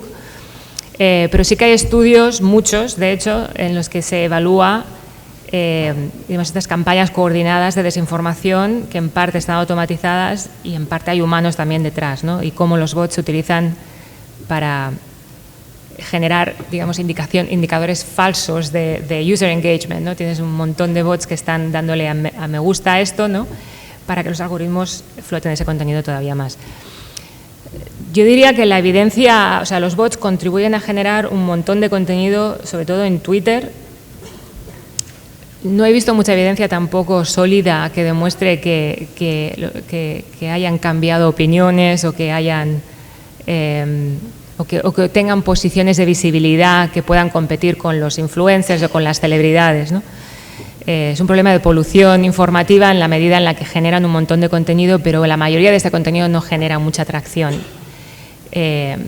pero sí que hay estudios, muchos de hecho, en los que se evalúa digamos, estas campañas coordinadas de desinformación que en parte están automatizadas y en parte hay humanos también detrás, ¿no? Y cómo los bots se utilizan para generar, digamos, indicadores falsos de user engagement, ¿no? Tienes un montón de bots que están dándole a me gusta a esto, ¿no? Para que los algoritmos floten ese contenido todavía más. Yo diría que la evidencia, o sea, los bots contribuyen a generar un montón de contenido, sobre todo en Twitter. No he visto mucha evidencia tampoco sólida que demuestre que hayan cambiado opiniones o que hayan o que tengan posiciones de visibilidad que puedan competir con los influencers o con las celebridades, ¿no? Es un problema de polución informativa en la medida en la que generan un montón de contenido, pero la mayoría de este contenido no genera mucha atracción. En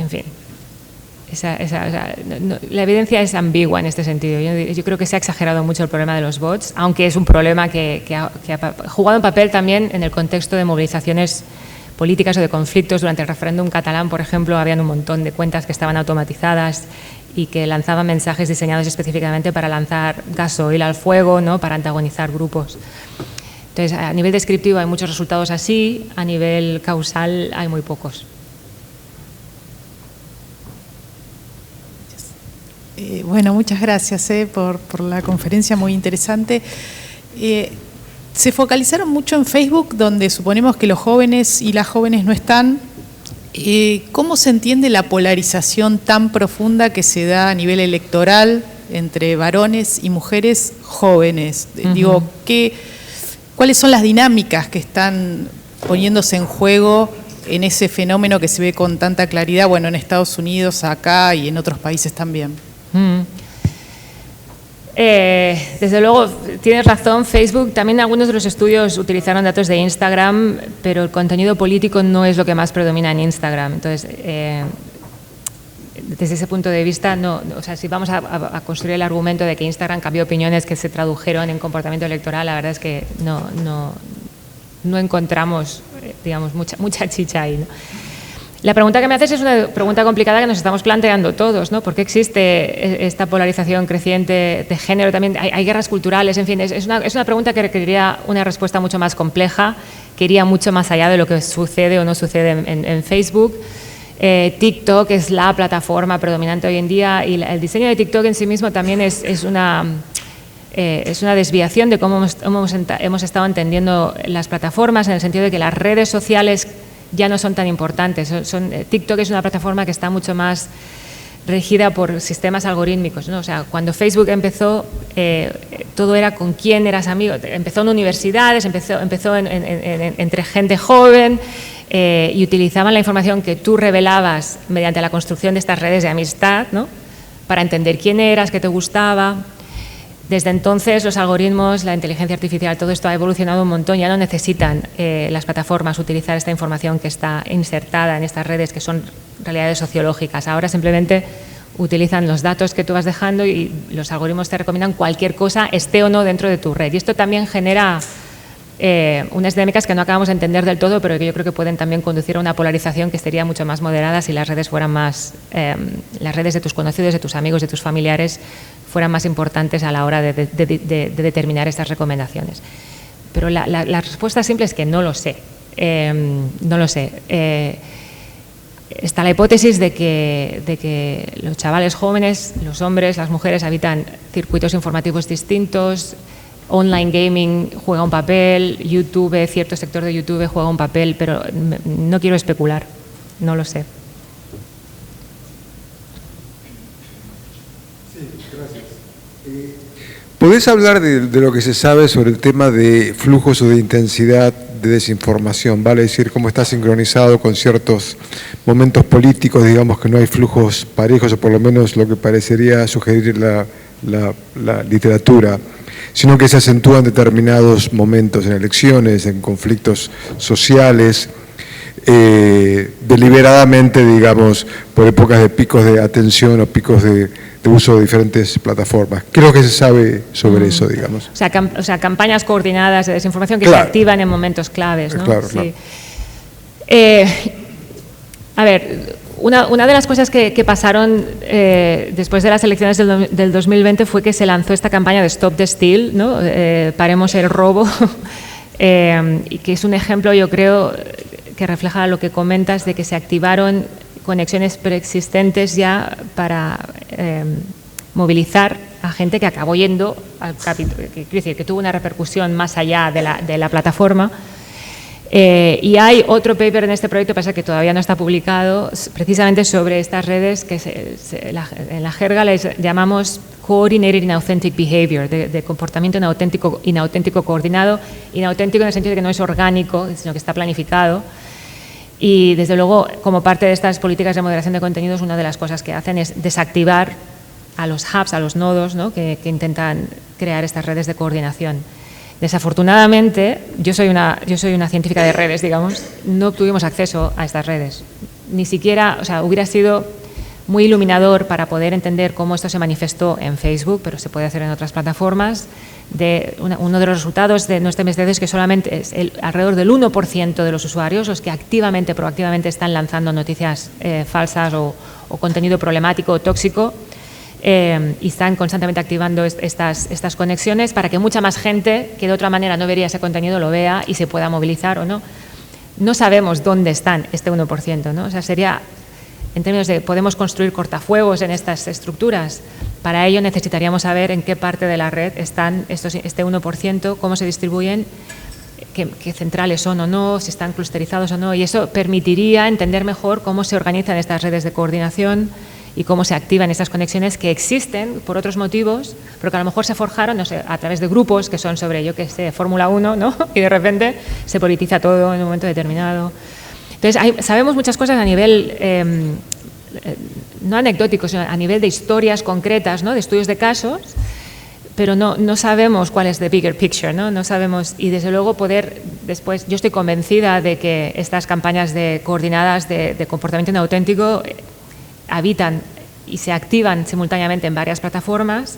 fin, la evidencia es ambigua en este sentido. Yo creo que se ha exagerado mucho el problema de los bots, aunque es un problema que ha jugado un papel también en el contexto de movilizaciones políticas o de conflictos. Durante el referéndum catalán, por ejemplo, habían un montón de cuentas que estaban automatizadas y que lanzaban mensajes diseñados específicamente para lanzar gasoil al fuego, ¿no? Para antagonizar grupos. Entonces, a nivel descriptivo hay muchos resultados así, a nivel causal hay muy pocos. Bueno, muchas gracias por la conferencia, muy interesante. Se focalizaron mucho en Facebook, donde suponemos que los jóvenes y las jóvenes no están. ¿Cómo se entiende la polarización tan profunda que se da a nivel electoral entre varones y mujeres jóvenes? Digo, ¿cuáles son las dinámicas que están poniéndose en juego en ese fenómeno que se ve con tanta claridad, bueno, en Estados Unidos, acá y en otros países también? Desde luego, tienes razón, Facebook, también algunos de los estudios utilizaron datos de Instagram, pero el contenido político no es lo que más predomina en Instagram. Entonces, desde ese punto de vista, o sea, si vamos a construir el argumento de que Instagram cambió opiniones que se tradujeron en comportamiento electoral, la verdad es que no encontramos, digamos, mucha chicha ahí, ¿no? La pregunta que me haces es una pregunta complicada que nos estamos planteando todos, ¿no? ¿Por qué existe esta polarización creciente de género? También hay guerras culturales, en fin, es una pregunta que requeriría una respuesta mucho más compleja, que iría mucho más allá de lo que sucede o no sucede en Facebook. TikTok es la plataforma predominante hoy en día y el diseño de TikTok en sí mismo también es es una desviación de cómo hemos estado entendiendo las plataformas, en el sentido de que las redes sociales ya no son tan importantes. TikTok es una plataforma que está mucho más regida por sistemas algorítmicos, ¿no? O sea, cuando Facebook empezó, todo era con quién eras amigo. Empezó en universidades, empezó entre gente joven, y utilizaban la información que tú revelabas mediante la construcción de estas redes de amistad, ¿no? Para entender quién eras, qué te gustaba. Desde entonces los algoritmos, la inteligencia artificial, todo esto ha evolucionado un montón. Ya no necesitan las plataformas utilizar esta información que está insertada en estas redes, que son realidades sociológicas. Ahora simplemente utilizan los datos que tú vas dejando y los algoritmos te recomiendan cualquier cosa, esté o no dentro de tu red. Y esto también genera unas dinámicas que no acabamos de entender del todo, pero que yo creo que pueden también conducir a una polarización que sería mucho más moderada si las redes fueran más, las redes de tus conocidos, de tus amigos, de tus familiares, fueran más importantes a la hora de determinar estas recomendaciones. Pero la respuesta simple es que no lo sé. No lo sé. Está la hipótesis de que los chavales jóvenes, los hombres, las mujeres habitan circuitos informativos distintos. Online gaming juega un papel, YouTube, cierto sector de YouTube juega un papel, pero no quiero especular, no lo sé. Sí, gracias. ¿Podés hablar de lo que se sabe sobre el tema de flujos o de intensidad de desinformación? Vale decir, cómo está sincronizado con ciertos momentos políticos, digamos que no hay flujos parejos, o por lo menos lo que parecería sugerir la literatura, sino que se acentúan determinados momentos en elecciones, en conflictos sociales, deliberadamente, digamos, por épocas de picos de atención o picos de uso de diferentes plataformas. ¿Qué es lo que se sabe sobre eso, digamos? O sea, campañas coordinadas de desinformación que claro. se activan en momentos claves, ¿no? Claro, sí. claro. A ver, una de las cosas que pasaron después de las elecciones del 2020 fue que se lanzó esta campaña de Stop the Steal, ¿no? Paremos el robo, y que es un ejemplo, yo creo, que refleja lo que comentas, de que se activaron conexiones preexistentes ya para movilizar a gente que acabó yendo al Capitolio, quiero decir, que tuvo una repercusión más allá de la plataforma. Y hay otro paper en este proyecto, pasa que todavía no está publicado, precisamente sobre estas redes que en la jerga les llamamos Coordinated Inauthentic Behavior, de comportamiento inauténtico coordinado, inauténtico en el sentido de que no es orgánico, sino que está planificado. Y desde luego, como parte de estas políticas de moderación de contenidos, una de las cosas que hacen es desactivar a los hubs, a los nodos, ¿no? que intentan crear estas redes de coordinación. Desafortunadamente, yo soy una científica de redes, digamos, no tuvimos acceso a estas redes. Ni siquiera, o sea, hubiera sido muy iluminador para poder entender cómo esto se manifestó en Facebook, pero se puede hacer en otras plataformas. Uno de los resultados de nuestra investigación es que solamente es alrededor del 1% de los usuarios los que activamente, proactivamente están lanzando noticias falsas o contenido problemático o tóxico. Y están constantemente activando estas conexiones para que mucha más gente que de otra manera no vería ese contenido lo vea y se pueda movilizar o no. No sabemos dónde están este 1%, ¿no? O sea, sería, en términos de, podemos construir cortafuegos en estas estructuras. Para ello necesitaríamos saber en qué parte de la red están este 1%, cómo se distribuyen, qué centrales son o no, si están clusterizados o no, y eso permitiría entender mejor cómo se organizan estas redes de coordinación y cómo se activan estas conexiones que existen por otros motivos, pero que a lo mejor se forjaron, no sé, a través de grupos que son sobre, yo qué sé, Fórmula 1, ¿no? Y de repente se politiza todo en un momento determinado. Entonces, sabemos muchas cosas a nivel, no anecdótico, sino a nivel de historias concretas, ¿no? De estudios de casos, pero no sabemos cuál es the bigger picture, ¿no? No sabemos, y desde luego poder después, yo estoy convencida de que estas campañas coordinadas de comportamiento inauténtico habitan y se activan simultáneamente en varias plataformas,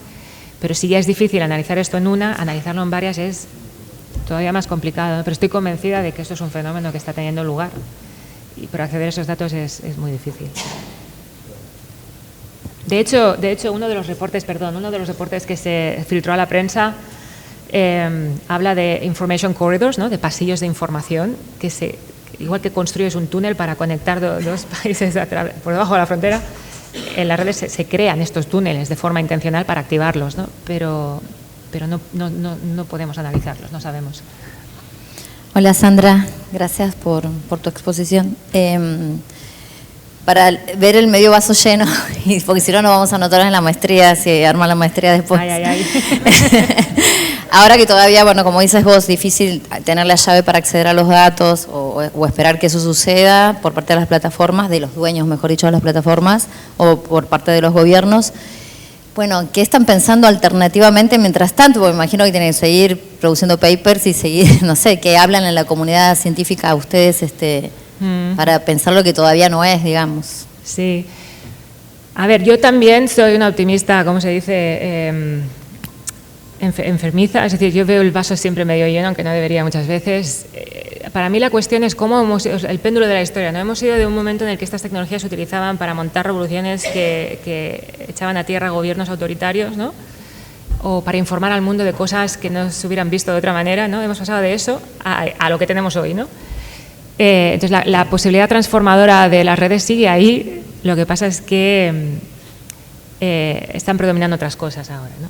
pero si ya es difícil analizar esto en una, analizarlo en varias es todavía más complicado, ¿no? Pero estoy convencida de que esto es un fenómeno que está teniendo lugar, pero acceder a esos datos es muy difícil. De hecho, uno de los reportes que se filtró a la prensa habla de information corridors, ¿no? De pasillos de información que igual que construyes un túnel para conectar dos países por debajo de la frontera, en las redes se crean estos túneles de forma intencional para activarlos, ¿no? Pero pero no podemos analizarlos, no sabemos. Hola Sandra, gracias por tu exposición. Para ver el medio vaso lleno, porque si no nos vamos a anotar en la maestría, si arma la maestría después. Ahora que todavía, bueno, como dices vos, difícil tener la llave para acceder a los datos o esperar que eso suceda por parte de las plataformas, de los dueños, mejor dicho, de las plataformas, o por parte de los gobiernos. Bueno, ¿qué están pensando alternativamente mientras tanto? Porque me imagino que tienen que seguir produciendo papers y seguir, no sé, que hablan en la comunidad científica a ustedes para pensar lo que todavía no es, digamos. Sí. A ver, yo también soy una optimista, ¿cómo se dice? Enfermiza, es decir, yo veo el vaso siempre medio lleno, aunque no debería muchas veces. Para mí la cuestión es cómo el péndulo de la historia, ¿no? Hemos ido de un momento en el que estas tecnologías se utilizaban para montar revoluciones que echaban a tierra gobiernos autoritarios, ¿no? O para informar al mundo de cosas que no se hubieran visto de otra manera, ¿no? Hemos pasado de eso a lo que tenemos hoy, ¿no? Entonces la posibilidad transformadora de las redes sigue ahí, lo que pasa es que están predominando otras cosas ahora, ¿no?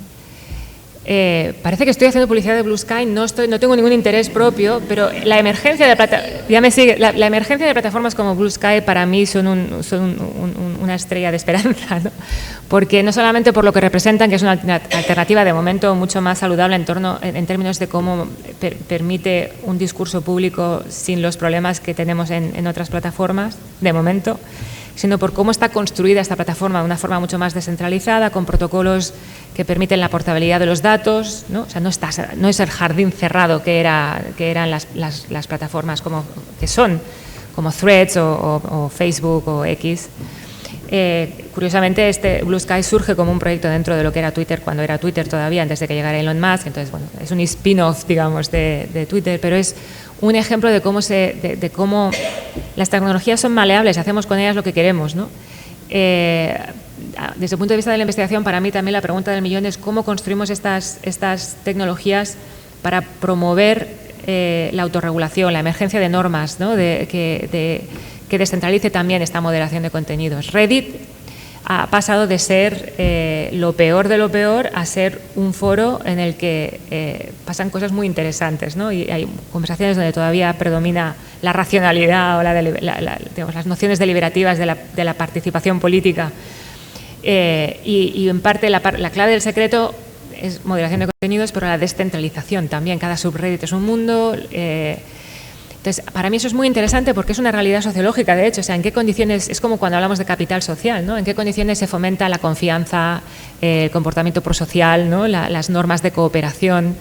Parece que estoy haciendo publicidad de Blue Sky, no tengo ningún interés propio, pero la emergencia de la emergencia de plataformas como Blue Sky para mí son una estrella de esperanza, ¿no? Porque no solamente por lo que representan, que es una alternativa de momento mucho más saludable en términos de cómo permite un discurso público sin los problemas que tenemos en otras plataformas, de momento, sino por cómo está construida esta plataforma de una forma mucho más descentralizada, con protocolos que permiten la portabilidad de los datos, ¿no? O sea, no es el jardín cerrado que eran las plataformas que son, como Threads o Facebook o X. Curiosamente, Blue Sky surge como un proyecto dentro de lo que era Twitter, cuando era Twitter todavía, antes de que llegara Elon Musk. Entonces, bueno, es un spin-off, digamos, de Twitter, pero es un ejemplo de cómo las tecnologías son maleables, hacemos con ellas lo que queremos, ¿no? Desde el punto de vista de la investigación, para mí también la pregunta del millón es cómo construimos estas tecnologías para promover la autorregulación, la emergencia de normas, ¿no? Que descentralice también esta moderación de contenidos. Reddit ha pasado de ser lo peor de lo peor a ser un foro en el que pasan cosas muy interesantes, ¿no? Y hay conversaciones donde todavía predomina la racionalidad o digamos, las nociones deliberativas de la participación política. Y en parte la clave del secreto es moderación de contenidos, pero la descentralización también. Cada subreddit es un mundo. Entonces, para mí eso es muy interesante porque es una realidad sociológica, de hecho. O sea, en qué condiciones, es como cuando hablamos de capital social, ¿no? En qué condiciones se fomenta la confianza, el comportamiento prosocial, ¿no? Las normas de cooperación.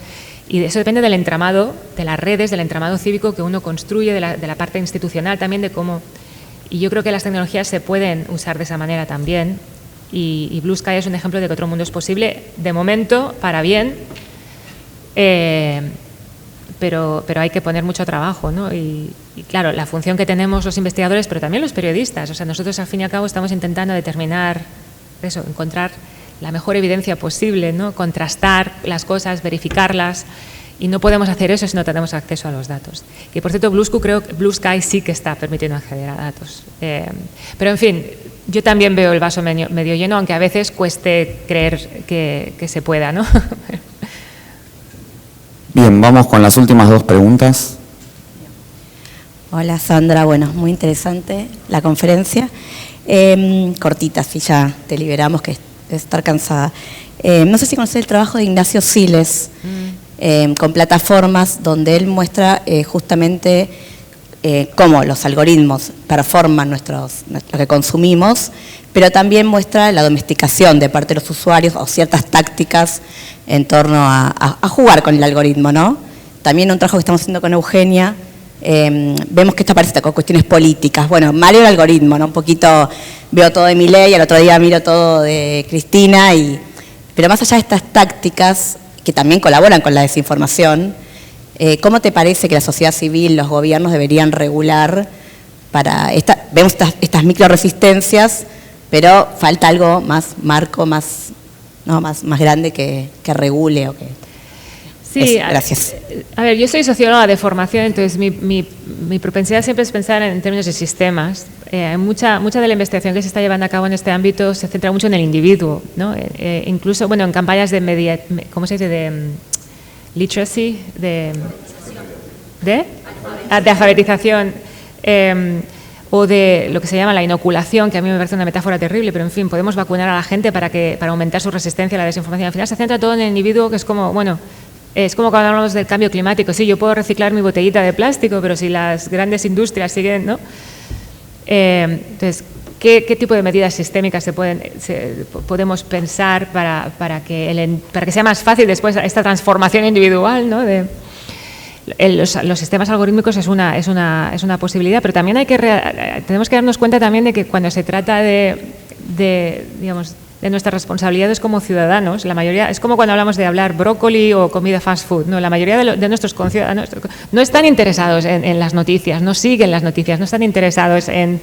Y eso depende del entramado, de las redes, del entramado cívico que uno construye, de la parte institucional también, de cómo. Y yo creo que las tecnologías se pueden usar de esa manera también. Y Blue Sky es un ejemplo de que otro mundo es posible, de momento, para bien. Pero hay que poner mucho trabajo, ¿no? Y claro, la función que tenemos los investigadores, pero también los periodistas. O sea, nosotros al fin y al cabo estamos intentando determinar eso, encontrar la mejor evidencia posible, ¿no? Contrastar las cosas, verificarlas, y no podemos hacer eso si no tenemos acceso a los datos. Y por cierto, Blue Sky sí que está permitiendo acceder a datos. Pero en fin, yo también veo el vaso medio lleno, aunque a veces cueste creer que se pueda, ¿no? Bien, vamos con las últimas dos preguntas. Hola Sandra, bueno, muy interesante la conferencia. Cortita, si ya te liberamos, que debes estar cansada. No sé si conoces el trabajo de Ignacio Siles, con plataformas donde él muestra justamente cómo los algoritmos performan lo que consumimos, pero también muestra la domesticación de parte de los usuarios o ciertas tácticas en torno a jugar con el algoritmo, ¿no? También un trabajo que estamos haciendo con Eugenia, vemos que esto aparece con cuestiones políticas. Bueno, mal el algoritmo, ¿no? Un poquito veo todo de Milei, al otro día miro todo de Cristina, pero más allá de estas tácticas que también colaboran con la desinformación, ¿cómo te parece que la sociedad civil, los gobiernos deberían regular vemos estas microresistencias, pero falta algo más marco, más grande que regule o que... Sí, gracias. A ver, yo soy socióloga de formación, entonces mi propensidad siempre es pensar en términos de sistemas. mucha de la investigación que se está llevando a cabo en este ámbito se centra mucho en el individuo, ¿no? Incluso, bueno, en campañas de ¿cómo se dice? De literacy, de alfabetización, o de lo que se llama la inoculación, que a mí me parece una metáfora terrible, pero en fin, podemos vacunar a la gente para aumentar su resistencia a la desinformación. Al final se centra todo en el individuo, que es como, bueno, es como cuando hablamos del cambio climático. Sí, yo puedo reciclar mi botellita de plástico, pero si las grandes industrias siguen, ¿no? Entonces, ¿qué tipo de medidas sistémicas podemos pensar para que sea más fácil después esta transformación individual, ¿no? Los sistemas algorítmicos es una posibilidad, pero también tenemos que darnos cuenta también de que cuando se trata de nuestras responsabilidades como ciudadanos, la mayoría, es como cuando hablamos de hablar brócoli o comida fast food, ¿no? La mayoría de nuestros conciudadanos no están interesados en las noticias, no siguen las noticias, no están interesados en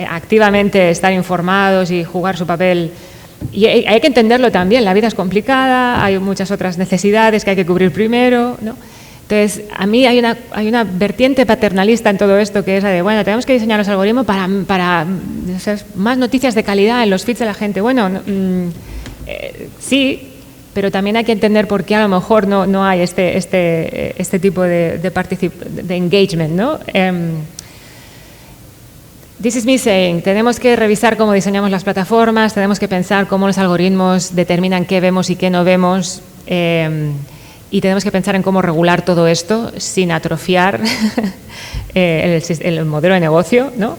activamente estar informados y jugar su papel. Y hay que entenderlo también, la vida es complicada, hay muchas otras necesidades que hay que cubrir primero, ¿no? Entonces, a mí hay una vertiente paternalista en todo esto, que es la de, bueno, tenemos que diseñar los algoritmos para más noticias de calidad en los feeds de la gente. Bueno, sí, pero también hay que entender por qué a lo mejor no hay este tipo de engagement, ¿no? This is me saying, tenemos que revisar cómo diseñamos las plataformas, tenemos que pensar cómo los algoritmos determinan qué vemos y qué no vemos, y tenemos que pensar en cómo regular todo esto sin atrofiar el modelo de negocio, ¿no?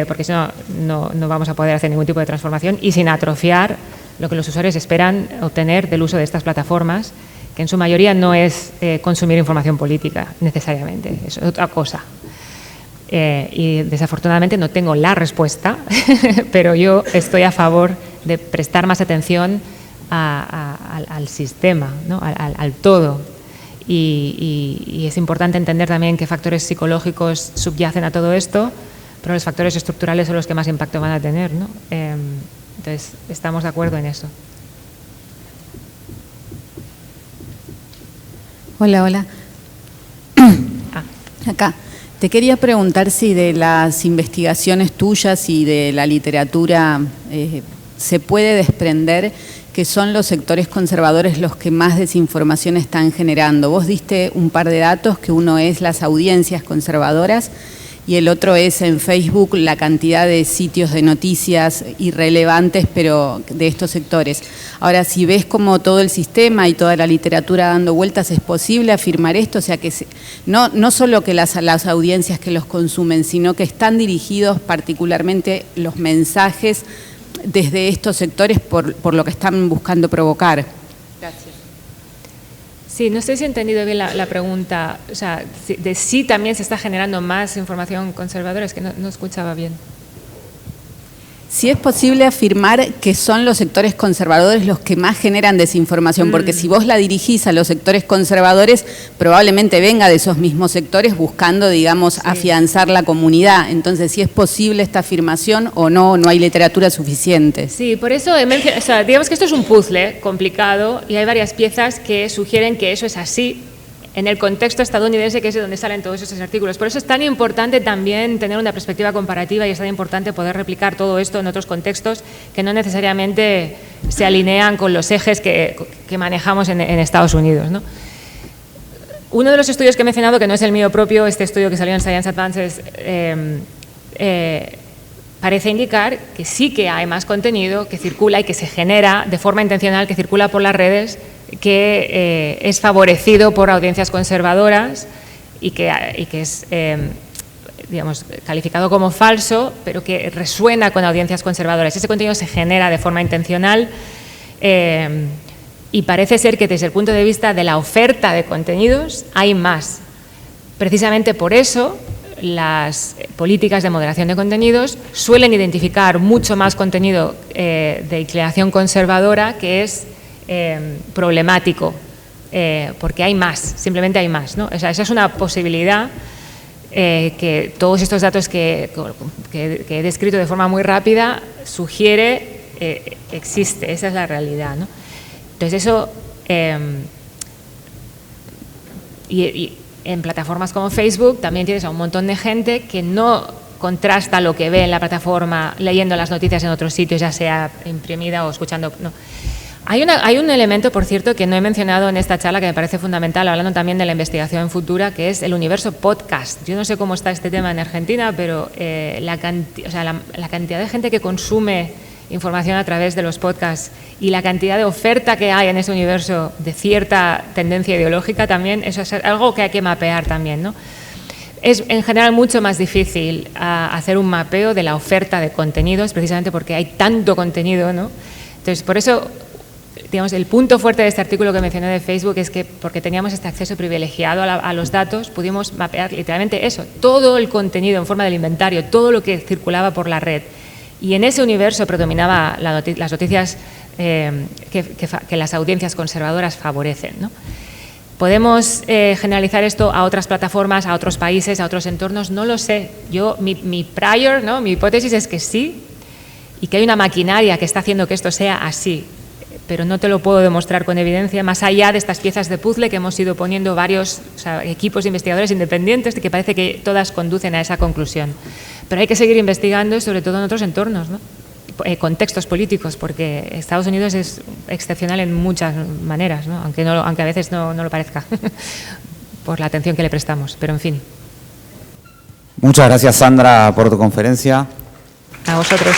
Porque si no vamos a poder hacer ningún tipo de transformación, y sin atrofiar lo que los usuarios esperan obtener del uso de estas plataformas, que en su mayoría no es consumir información política necesariamente, es otra cosa. Y desafortunadamente no tengo la respuesta, pero yo estoy a favor de prestar más atención al sistema, ¿no? al todo. Y es importante entender también qué factores psicológicos subyacen a todo esto, pero los factores estructurales son los que más impacto van a tener, ¿no? Entonces, estamos de acuerdo en eso. Hola. Acá. Te quería preguntar si de las investigaciones tuyas y de la literatura se puede desprender que son los sectores conservadores los que más desinformación están generando. Vos diste un par de datos, que uno es las audiencias conservadoras y el otro es en Facebook la cantidad de sitios de noticias irrelevantes, pero de estos sectores. Ahora, si ves como todo el sistema y toda la literatura dando vueltas, ¿es posible afirmar esto? O sea, que no solo que las audiencias que los consumen, sino que están dirigidos particularmente los mensajes desde estos sectores por lo que están buscando provocar. Gracias. Sí, no sé si he entendido bien la pregunta. O sea, de si también se está generando más información conservadora, es que no escuchaba bien. Si es posible afirmar que son los sectores conservadores los que más generan desinformación, porque si vos la dirigís a los sectores conservadores, probablemente venga de esos mismos sectores buscando, digamos, afianzar la comunidad. Entonces, si es posible esta afirmación o no hay literatura suficiente. Sí, por eso, digamos que esto es un puzzle complicado y hay varias piezas que sugieren que eso es así en el contexto estadounidense, que es de donde salen todos esos artículos. Por eso es tan importante también tener una perspectiva comparativa y es tan importante poder replicar todo esto en otros contextos que no necesariamente se alinean con los ejes que manejamos en Estados Unidos, ¿no? Uno de los estudios que he mencionado, que no es el mío propio, este estudio que salió en Science Advances, parece indicar que sí que hay más contenido que circula y que se genera de forma intencional, que circula por las redes, que es favorecido por audiencias conservadoras y que es, digamos, calificado como falso, pero que resuena con audiencias conservadoras. Ese contenido se genera de forma intencional y parece ser que desde el punto de vista de la oferta de contenidos hay más. Precisamente por eso las políticas de moderación de contenidos suelen identificar mucho más contenido de inclinación conservadora que es problemático, porque hay más, simplemente hay más, ¿no? O sea, esa es una posibilidad que todos estos datos que he descrito de forma muy rápida sugiere existe, esa es la realidad, ¿no? Entonces eso, en plataformas como Facebook también tienes a un montón de gente que no contrasta lo que ve en la plataforma leyendo las noticias en otros sitios, ya sea imprimida o escuchando. No. Hay un elemento, por cierto, que no he mencionado en esta charla que me parece fundamental, hablando también de la investigación futura, que es el universo podcast. Yo no sé cómo está este tema en Argentina, pero la cantidad de gente que consume información a través de los podcasts y la cantidad de oferta que hay en ese universo de cierta tendencia ideológica también, eso es algo que hay que mapear también, ¿no? Es en general mucho más difícil hacer un mapeo de la oferta de contenidos, precisamente porque hay tanto contenido, ¿no? Entonces, por eso, digamos, el punto fuerte de este artículo que mencioné de Facebook es que porque teníamos este acceso privilegiado a los datos, pudimos mapear literalmente eso, todo el contenido en forma del inventario, todo lo que circulaba por la red. Y en ese universo predominaba las noticias que las audiencias conservadoras favorecen, ¿no? ¿Podemos generalizar esto a otras plataformas, a otros países, a otros entornos? No lo sé. Mi hipótesis es que sí, y que hay una maquinaria que está haciendo que esto sea así, pero no te lo puedo demostrar con evidencia, más allá de estas piezas de puzzle que hemos ido poniendo varios equipos de investigadores independientes, que parece que todas conducen a esa conclusión. Pero hay que seguir investigando, sobre todo en otros entornos, ¿no? Contextos políticos, porque Estados Unidos es excepcional en muchas maneras, ¿no? Aunque a veces no lo parezca, por la atención que le prestamos, pero en fin. Muchas gracias, Sandra, por tu conferencia. A vosotros.